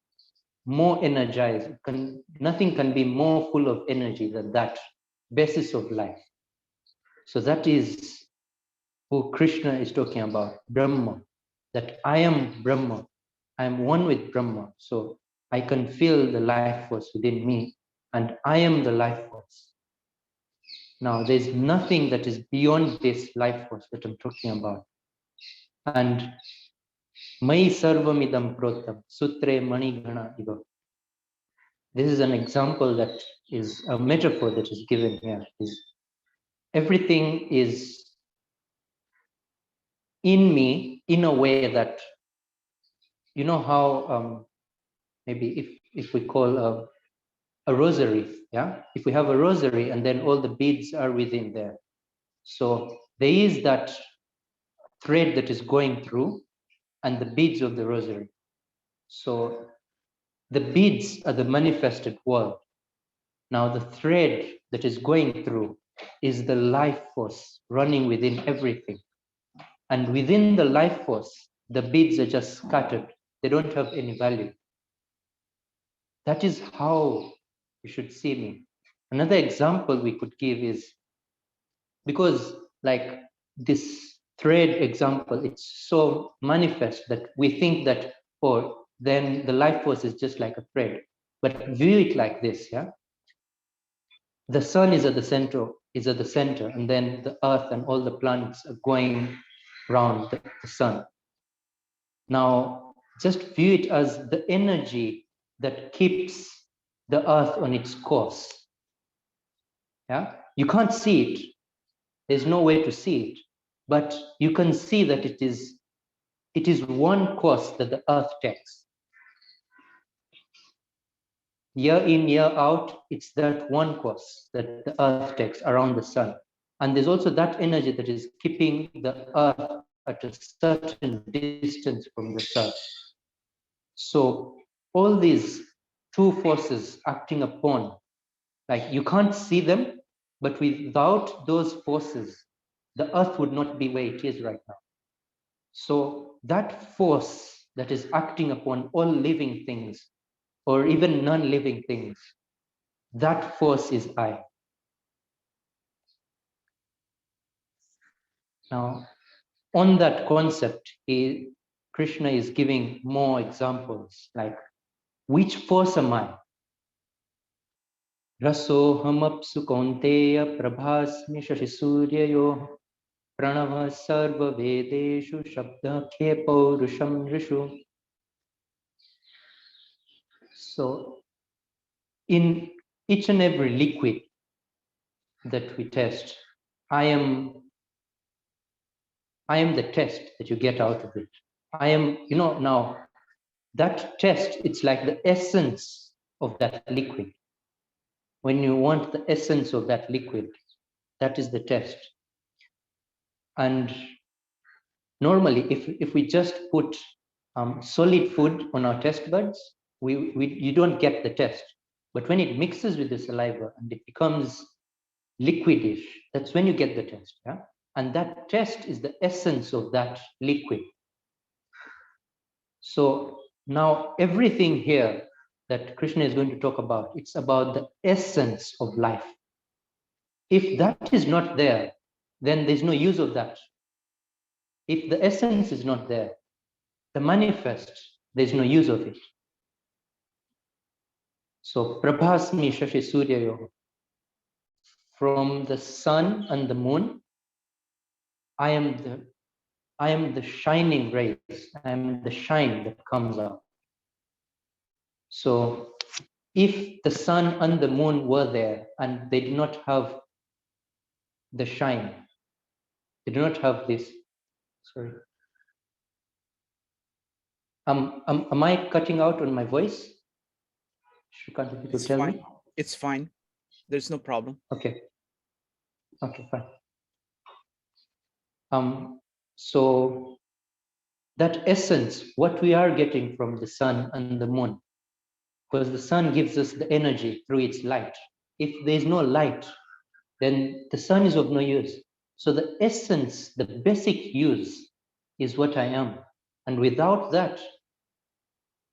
more energized, nothing can be more full of energy than that basis of life. So that is who Krishna is talking about, Brahma, that I am Brahma, I am one with Brahma. So I can feel the life force within me, and I am the life force. Now, there's nothing that is beyond this life force that I'm talking about. And Mai Sarvamidam Protam, Sutre Manigana Iva. This is an example that is a metaphor that is given here. Everything is in me in a way that, you know how maybe if we call a rosary, yeah? If we have a rosary and then all the beads are within there. So there is that thread that is going through and the beads of the rosary. So the beads are the manifested world. Now the thread that is going through is the life force running within everything. And within the life force, the beads are just scattered. They don't have any value. That is how you should see me. Another example we could give is, because like this thread example, it's so manifest that we think that, oh, then the life force is just like a thread. But view it like this, yeah? The sun is at the center, and then the earth and all the planets are going around the sun. Now, just view it as the energy that keeps the earth on its course. Yeah, you can't see it. There's no way to see it, but you can see that it is one course that the earth takes. Year in, year out, it's that one course that the earth takes around the sun. And there's also that energy that is keeping the earth at a certain distance from the sun. So all these two forces acting upon, like you can't see them, but without those forces, the earth would not be where it is right now. So that force that is acting upon all living things, or even non-living things, that force is I. Now, on that concept, Krishna is giving more examples, like which force am I? Rasohamapsu Kaunteya Prabhasmi Shashisuryayo Pranava Sarva Vedeshu Shabda Khe Paurusham Rishu. So in each and every liquid that we test, I am the test that you get out of it. I am, now that test, it's like the essence of that liquid. When you want the essence of that liquid, that is the test. And normally, if we just put solid food on our test buds, you don't get the test. But when it mixes with the saliva and it becomes liquidish, that's when you get the test. Yeah? And that test is the essence of that liquid. So now everything here that Krishna is going to talk about, it's about the essence of life. If that is not there, then there's no use of that. If the essence is not there, the manifest, there's no use of it. So Prabhasmi Shashi Suryayo, from the sun and the moon, I am the shining rays. I am the shine that comes out. So if the sun and the moon were there and they did not have the shine, they do not have this, sorry. Am I cutting out on my voice? Shrikant, if you could It's tell fine. me. It's fine. There's no problem. Okay. Okay, fine. So that essence, what we are getting from the sun and the moon, because the sun gives us the energy through its light. If there's no light, then the sun is of no use. So the essence, the basic use is what I am. And without that,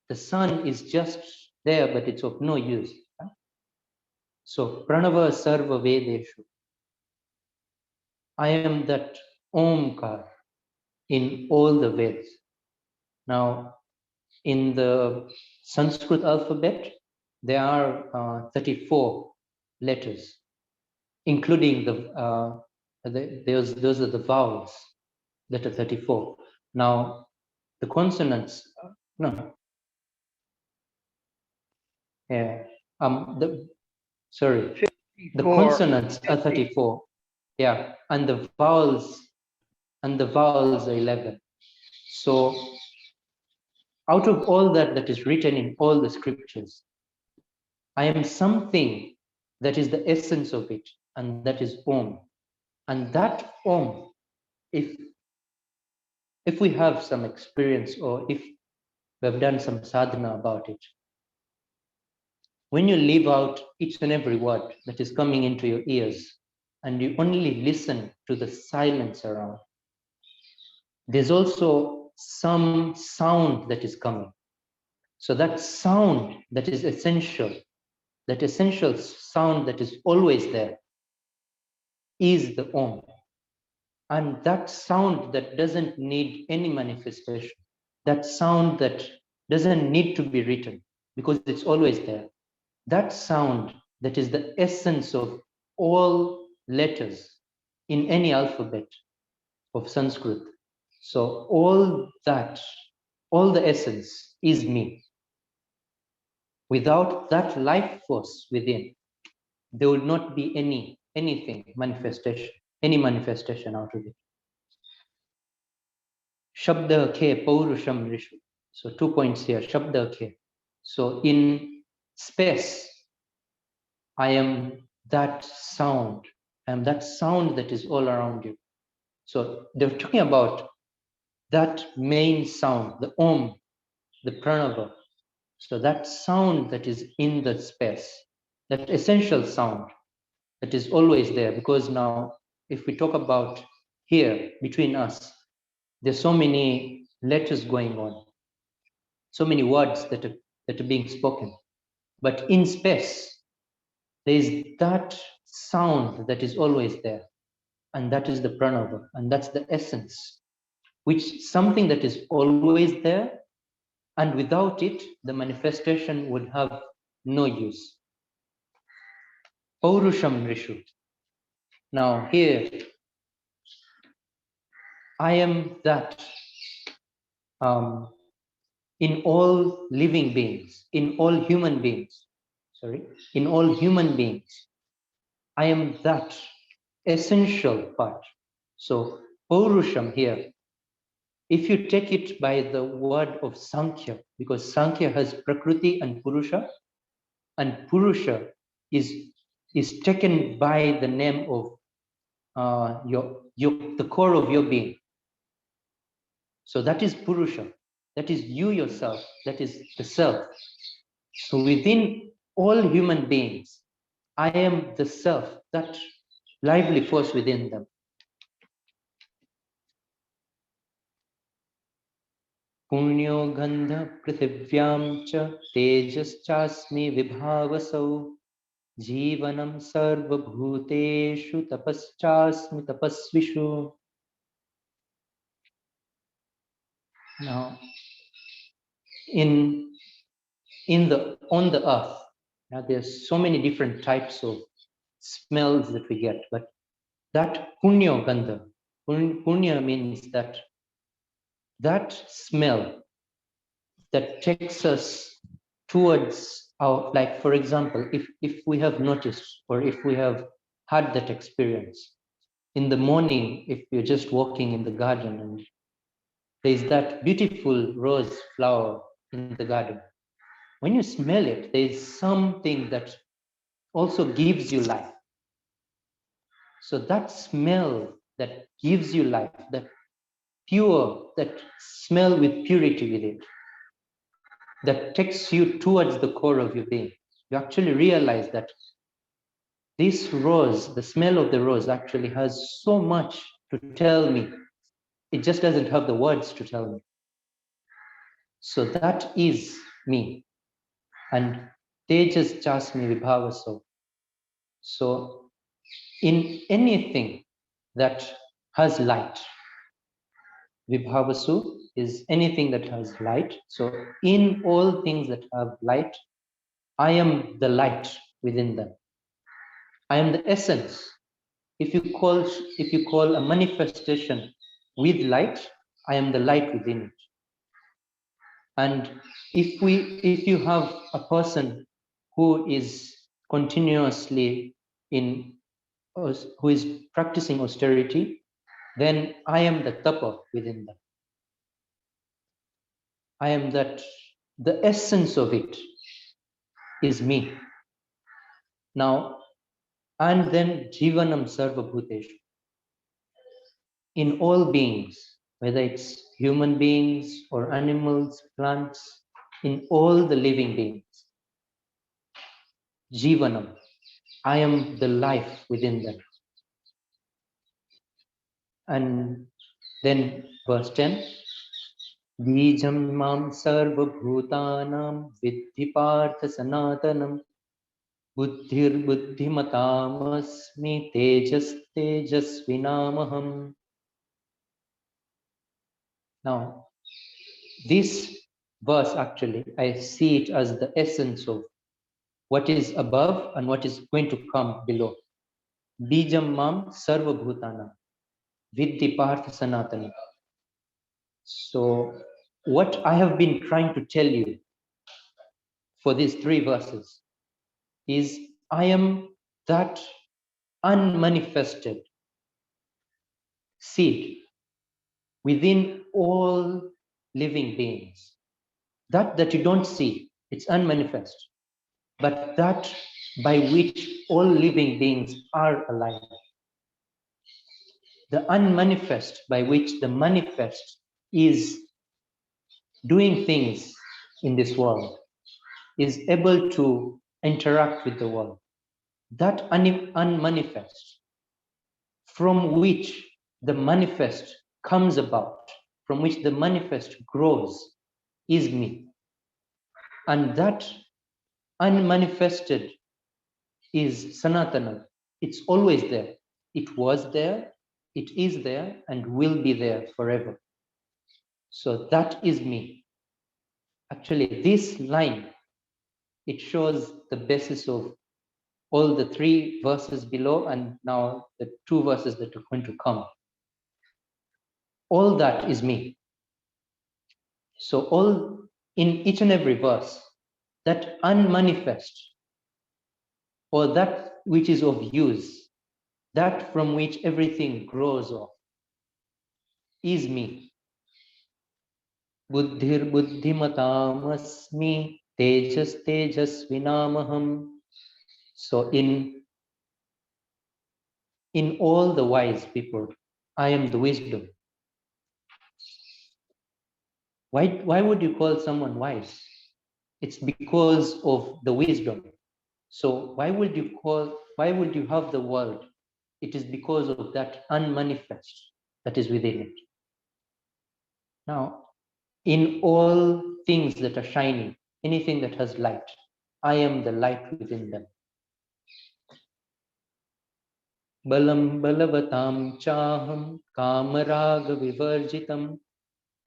the sun is just there, but it's of no use. So Pranava Sarva Vedeshu. I am that Omkar in all the Veds. Now, in the Sanskrit alphabet, there are 34 letters, including those are the vowels that are 34. Now, the consonants, no. Yeah. Sorry. The 54. consonants are 34. Yeah. And the vowels are 11. So out of all that is written in all the scriptures, I am something that is the essence of it, and that is Om. And that Om, if we have some experience or if we have done some sadhana about it, when you leave out each and every word that is coming into your ears and you only listen to the silence around, there's also some sound that is coming. So that sound that is essential, that essential sound that is always there, is the Om. And that sound that doesn't need any manifestation, that sound that doesn't need to be written because it's always there, that sound that is the essence of all letters in any alphabet of Sanskrit. So all that, all the essence is me. Without that life force within, there will not be anything manifestation, any manifestation out of it. Shabda ke paurusham rishu. So 2 points here. Shabda ke. So in space, I am that sound. I am that sound that is all around you. So they're talking about that main sound, the Om, the Pranava. So that sound that is in the space, that essential sound that is always there. Because now, if we talk about here between us, there's so many letters going on, so many words that are being spoken. But in space, there is that sound that is always there. And that is the pranava, and that's the essence, which something that is always there, and without it, the manifestation would have no use. Paurusham Rishu. Now here, I am that in all living beings, in all human beings, in all human beings, I am that essential part. So Paurusham here, if you take it by the word of Sankhya, because Sankhya has Prakriti and Purusha is taken by the name of the core of your being. So that is Purusha, that is you yourself, that is the self. So within all human beings, I am the self, that lively force within them. Punyo gandha prithivyam cha tejaschasmi vibhavasau jivanam sarva bhuteshu tapaschasmi tapasvishu. Now, on the earth, now there's so many different types of smells that we get, but that punyo gandha, punya means that smell that takes us towards our, like, for example, if we have noticed, or if we have had that experience in the morning, if you're just walking in the garden and there's that beautiful rose flower in the garden, when you smell it, there's something that also gives you life. So that smell that gives you life, that pure, that smell with purity with it, that takes you towards the core of your being, you actually realize that this rose, the smell of the rose, actually has so much to tell me. It just doesn't have the words to tell me. So that is me. And tejas chasmi vibhavaso. So in anything that has light, vibhavasu is anything that has light. So in all things that have light, I am the light within them. I am the essence. If you call a manifestation with light, I am the light within it. And if you have a person who is continuously who is practicing austerity, then I am the tapa within them. I am that, the essence of it is me. Now, and then jivanam sarva bhuteshu. In all beings, whether it's human beings or animals, plants, in all the living beings, jivanam, I am the life within them. And then verse 10, Bijam mam sarva bhutanam vidhi partha sanatanam buddhir buddhimatamasmi tejas tejasvinamaham. Now, this verse actually, I see it as the essence of what is above and what is going to come below. Bijam mam sarva bhutana vidhi partha sanatana. So what I have been trying to tell you for these 3 verses is I am that unmanifested seed within all living beings. That you don't see, it's unmanifest, but that by which all living beings are alive. The unmanifest by which the manifest is doing things in this world, is able to interact with the world. That unmanifest from which the manifest comes about, from which the manifest grows, is me. And that unmanifested is Sanatana. It's always there. It was there, it is there, and will be there forever. So that is me. Actually, this line, it shows the basis of all the 3 verses below, and now the 2 verses that are going to come. All that is me. So all in each and every verse, that unmanifest, or that which is of use, that from which everything grows off, is me. Buddhir buddhimatam asmi, tejas tejasvinamaham. So in all the wise people, I am the wisdom. Why would you call someone wise? It's because of the wisdom. So why would you have the world? It is because of that unmanifest that is within it. Now, in all things that are shining, anything that has light, I am the light within them. Balam balavatam chaham kamaraga vivarjitam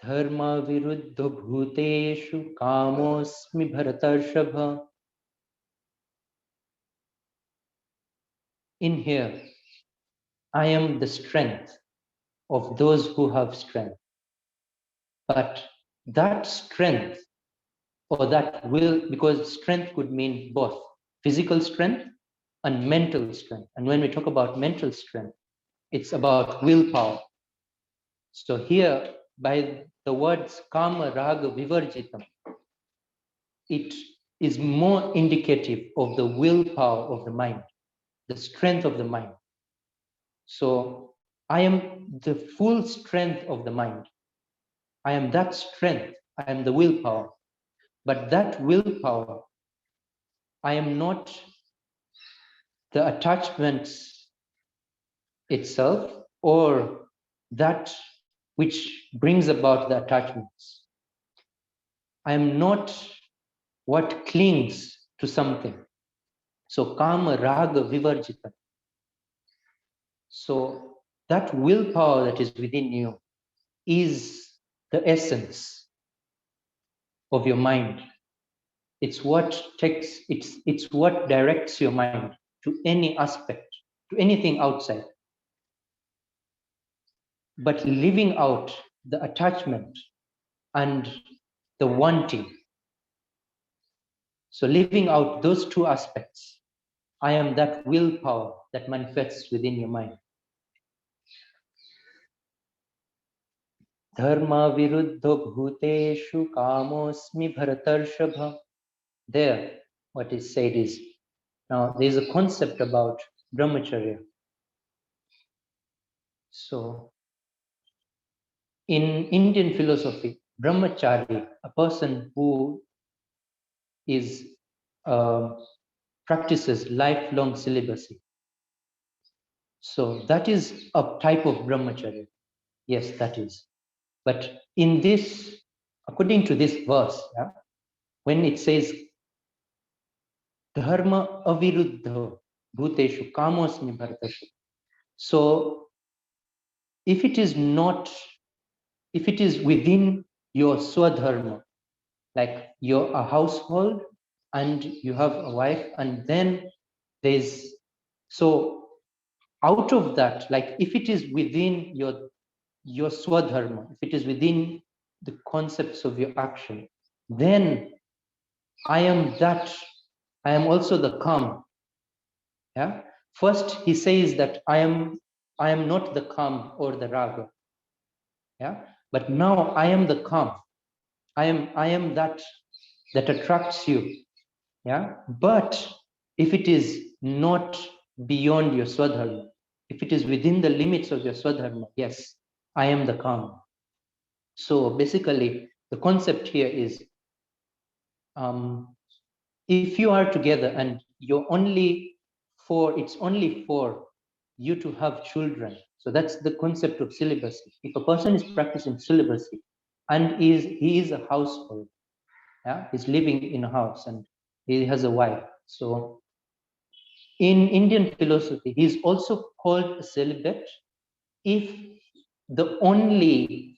dharma viruddha bhuteshu kamosmi bharatarshabha. In here, I am the strength of those who have strength. But that strength, or that will, because strength could mean both physical strength and mental strength. And when we talk about mental strength, it's about willpower. So here, by the words kama raga vivarjitam, it is more indicative of the willpower of the mind, the strength of the mind. So I am the full strength of the mind. I am that strength. I am the willpower. But that willpower, I am not the attachments itself or that which brings about the attachments. I am not what clings to something. So kama raga vivarjita. So that willpower that is within you is the essence of your mind. It's what it's what directs your mind to any aspect, to anything outside. But living out the attachment and the wanting. So living out those 2 aspects, I am that willpower that manifests within your mind. Dharma viruddha bhuteshu kamosmi bharatarshabha. There, what is said is, now there is a concept about Brahmacharya. So in Indian philosophy, Brahmachari, a person who is practices lifelong celibacy. So that is a type of Brahmacharya. Yes, that is. But in this, according to this verse, yeah, when it says dharma aviruddha bhuteshu kamosmi bharatashu. So if it is within your swadharma, like you're a household and you have a wife, and then there's, so out of that, like if it is within your swadharma, if it is within the concepts of your action, then I am also the calm. Yeah. First he says that I am not the calm or the raga. Yeah. But now I am the calm. I am that attracts you. Yeah. But if it is not beyond your swadharma, if it is within the limits of your swadharma, yes, I am the calm. So basically, the concept here is, if you are together and it's only for you to have children. So that's the concept of celibacy. If a person is practicing celibacy and he is a household, yeah, he's living in a house and he has a wife. So in Indian philosophy, he's also called a celibate if the only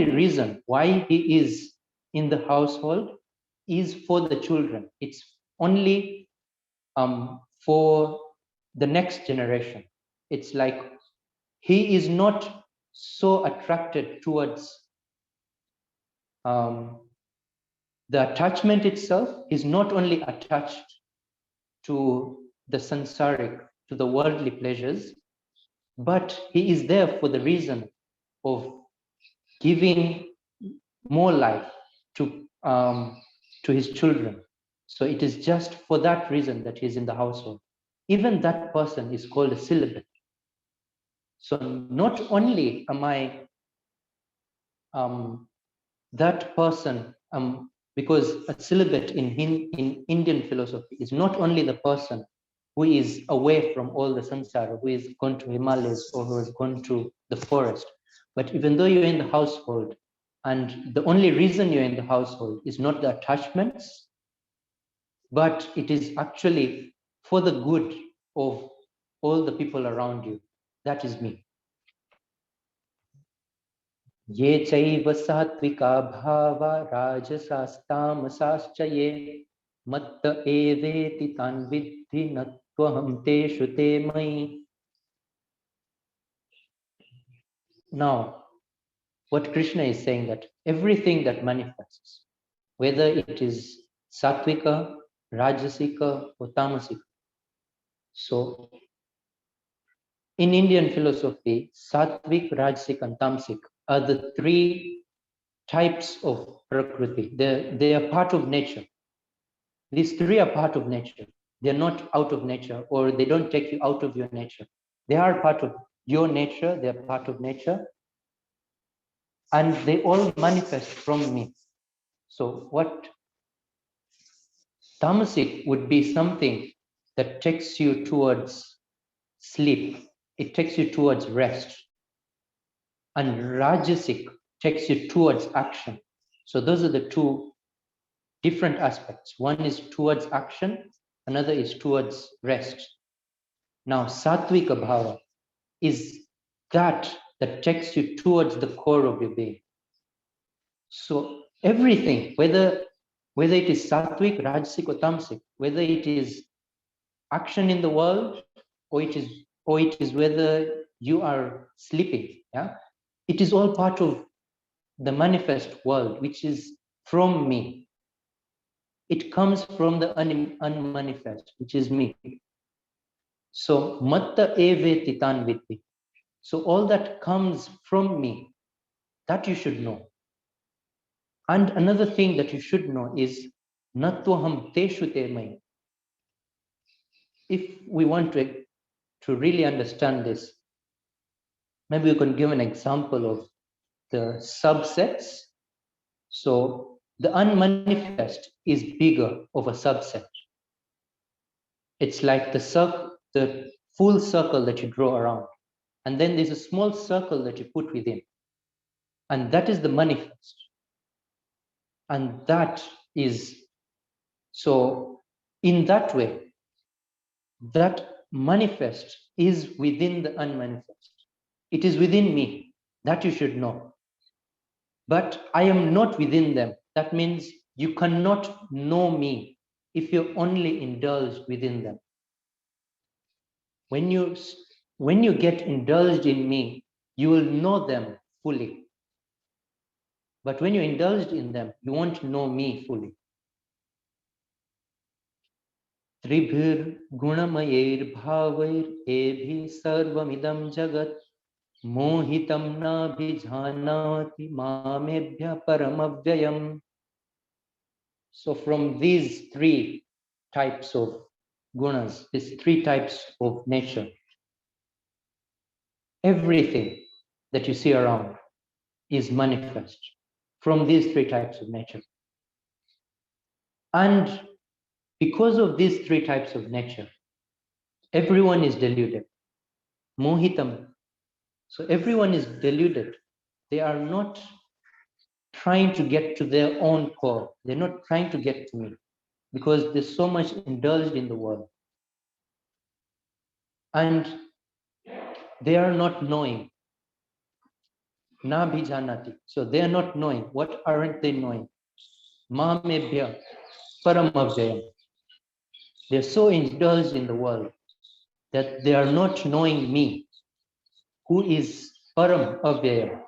reason why he is in the household is for the children. It's only for the next generation. It's like he is not so attracted towards the attachment itself. He's not only attached to the sansaric, to the worldly pleasures, but he is there for the reason of giving more life to his children. So it is just for that reason that he's in the household. Even that person is called a celibate. So not only am I that person, because a celibate in Indian philosophy is not only the person who is away from all the samsara, who is gone to Himalayas or who has gone to the forest, but even though you're in the household, and the only reason you're in the household is not the attachments, but it is actually for the good of all the people around you. That is me. Ye chaiva satvika bhava rajasastamasascha ye matta eveti tan vidhi nattvaham teshu te mai. Now, what Krishna is saying, that everything that manifests, whether it is sattvika, rajasika, or tamasika. So, in Indian philosophy, sattvic, rajasic, and tamasic are the three types of prakriti. They are part of nature. These three are part of nature. They're not out of nature, or they don't take you out of your nature. They are part of your nature, they're part of nature, and they all manifest from me. So what tamasic would be something that takes you towards sleep. It takes you towards rest. And rajasic takes you towards action. So those are the two different aspects. One is towards action, another is towards rest. Now, sattvika bhava is that takes you towards the core of your being. So everything, whether it is sattvic, rajasic, or tamasic, whether it is action in the world, or it is whether you are sleeping, yeah, it is all part of the manifest world, which is from me. It comes from the unmanifest, which is me. So matta eveti tan vidhi. So all that comes from me, that you should know. And another thing that you should know is nattvaham teshu te mai. If we want to really understand this, maybe we can give an example of the subsets. So the unmanifest is bigger of a subset. It's like the full circle that you draw around. And then there's a small circle that you put within. And that is the manifest. And that is, so in that way, that manifest is within the unmanifest. It is within me. That you should know. But I am not within them. That means you cannot know me if you're only indulged within them. When you get indulged in me, you will know them fully. But when you're indulged in them, you won't know me fully. Tribhir gunamayir bhavair ebhi sarvamidam jagat mohitam na bhijhanati mamebhya paramavyayam. So from these three types of gunas, these three types of nature, everything that you see around is manifest from these three types of nature. And because of these three types of nature, everyone is deluded. Mohitam. So everyone is deluded. They are not trying to get to their own core. They're not trying to get to me because there's so much indulged in the world. And they are not knowing. Na bhijanati. So they are not knowing. What aren't they knowing? Mamebhya paramavjayam. they're so indulged in the world that they are not knowing me, who is Param Avyaya,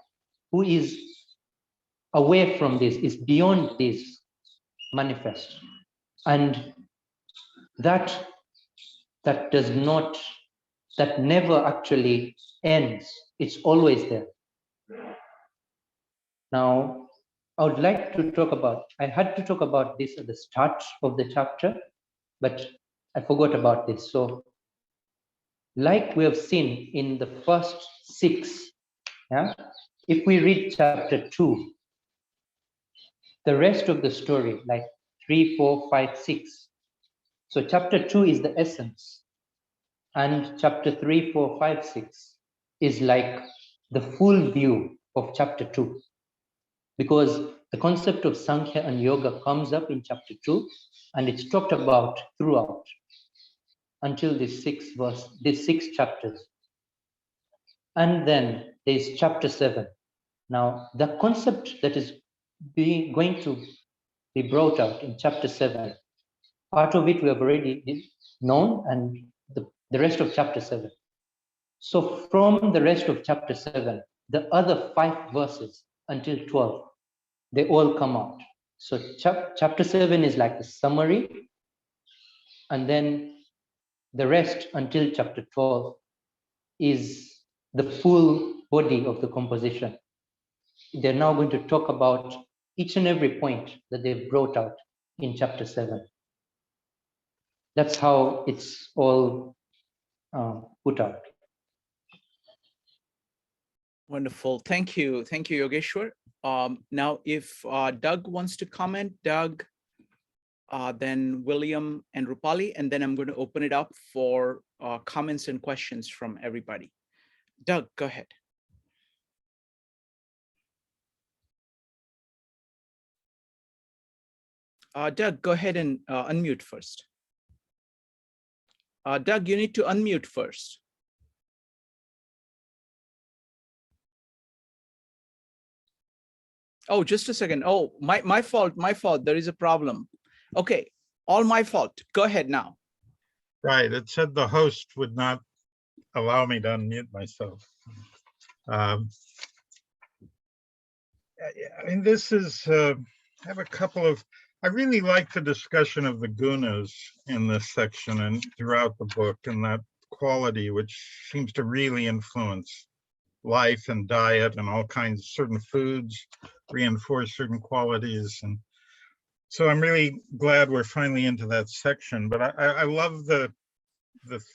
who is away from this, is beyond this manifest. And that never actually ends. It's always there. Now, I would like to talk about, I had to talk about this at the start of the chapter, but I forgot about this. So, like we have seen in the first 6, yeah, if we read chapter 2, the rest of the story, like 3, 4, 5, 6. So chapter 2 is the essence, and chapter 3, 4, 5, 6 is like the full view of chapter 2, because the concept of Sankhya and Yoga comes up in chapter 2, and it's talked about throughout until these 6 chapters. And then there's chapter 7. Now, the concept that is going to be brought out in chapter 7, part of it we have already known, and the rest of chapter 7. So from the rest of chapter 7, the other 5 verses until 12, they all come out. So chapter 7 is like the summary, and then the rest until chapter 12 is the full body of the composition. They're now going to talk about each and every point that they've brought out in chapter 7. That's how it's all put out. Wonderful. Thank you. Thank you, Yogeshwar. Now, if Doug wants to comment, Doug, then William and Rupali, and then I'm going to open it up for comments and questions from everybody. Doug, go ahead. Doug, go ahead and unmute first. Doug, you need to unmute first. Oh, just a second. Oh, my fault, my fault. There is a problem. Okay, all my fault. Go ahead now. Right, it said the host would not allow me to unmute myself. I mean, this is, I have a couple of, I really like the discussion of the gunas in this section and throughout the book, and that quality which seems to really influence life and diet, and all kinds of certain foods reinforce certain qualities. And so I'm really glad we're finally into that section. But I love the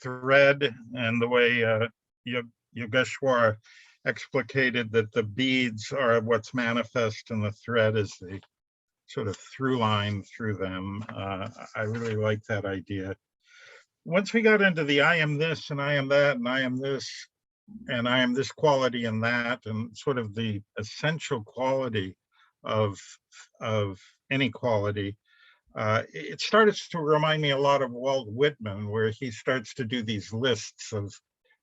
thread and the way Yogeshwar explicated that the beads are what's manifest and the thread is the sort of through line through them. I really like that idea. Once we got into the I am this and I am that and I am this and I am this quality and that, and sort of the essential quality of any quality, it starts to remind me a lot of Walt Whitman, where he starts to do these lists of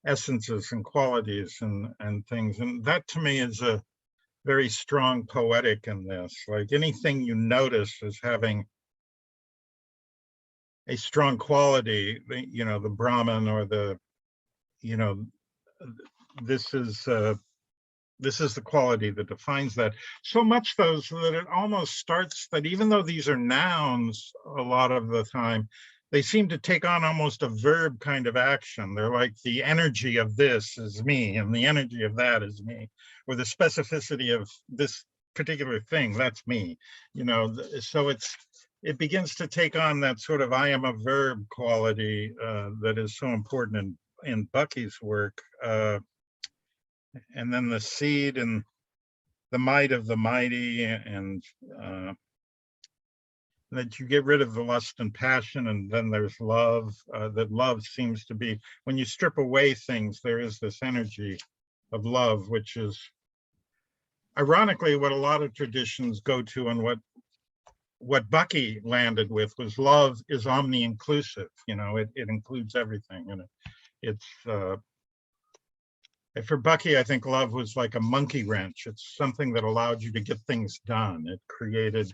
essences and qualities and things. And that to me is a very strong poetic in this. Like anything you notice as having a strong quality, you know, the Brahman or the, you know, this is the quality that defines that. So much though, so that it almost starts that even though these are nouns a lot of the time, they seem to take on almost a verb kind of action. They're like the energy of this is me and the energy of that is me, or the specificity of this particular thing, that's me, you know. So it begins to take on that sort of I am a verb quality that is so important in Bucky's work. And then the seed and the might of the mighty, and that you get rid of the lust and passion, and then there's love. That love seems to be, when you strip away things, there is this energy of love, which is ironically what a lot of traditions go to, and what Bucky landed with was love is omni-inclusive. You know, it includes everything, and it's for Bucky, I think love was like a monkey wrench. It's something that allowed you to get things done. It created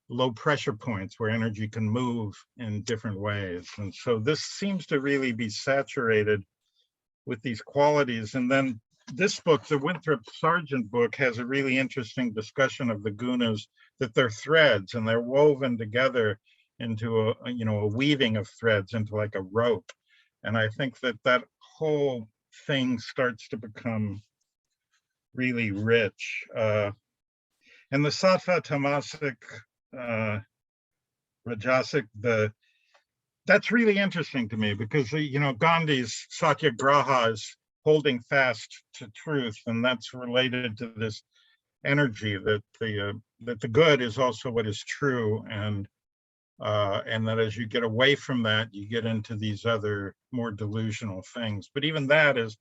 low pressure points where energy can move in different ways. And so this seems to really be saturated with these qualities. And then this book, the Winthrop Sargent book, has a really interesting discussion of the gunas, that they're threads and they're woven together into a weaving of threads into like a rope. And I think that that whole thing starts to become really rich. And the sattva, tamasic, rajasic, that's really interesting to me, because Gandhi's satyagraha is holding fast to truth, and that's related to this energy that the good is also what is true, and that as you get away from that, you get into these other more delusional things. But even that is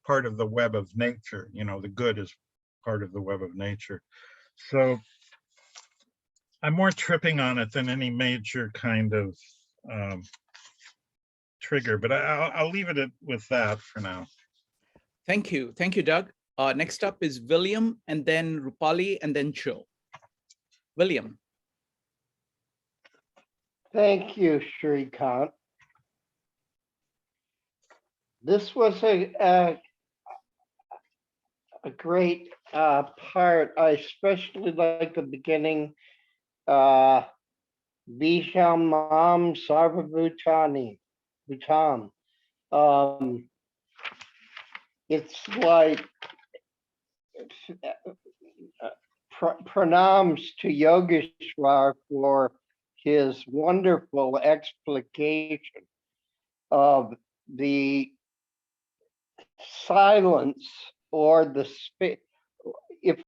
part of the web of nature. The good is part of the web of nature. So I'm more tripping on it than any major kind of trigger, but I'll leave it with that for now. Thank you, Doug. Next up is William, and then Rupali, and then Joe. William. Thank you, Shrikant. This was a great part. I especially like the beginning. Visham Mam Sarvabhutani Bhutan. It's like pranams to Yogeshwar for his wonderful explication of the silence or the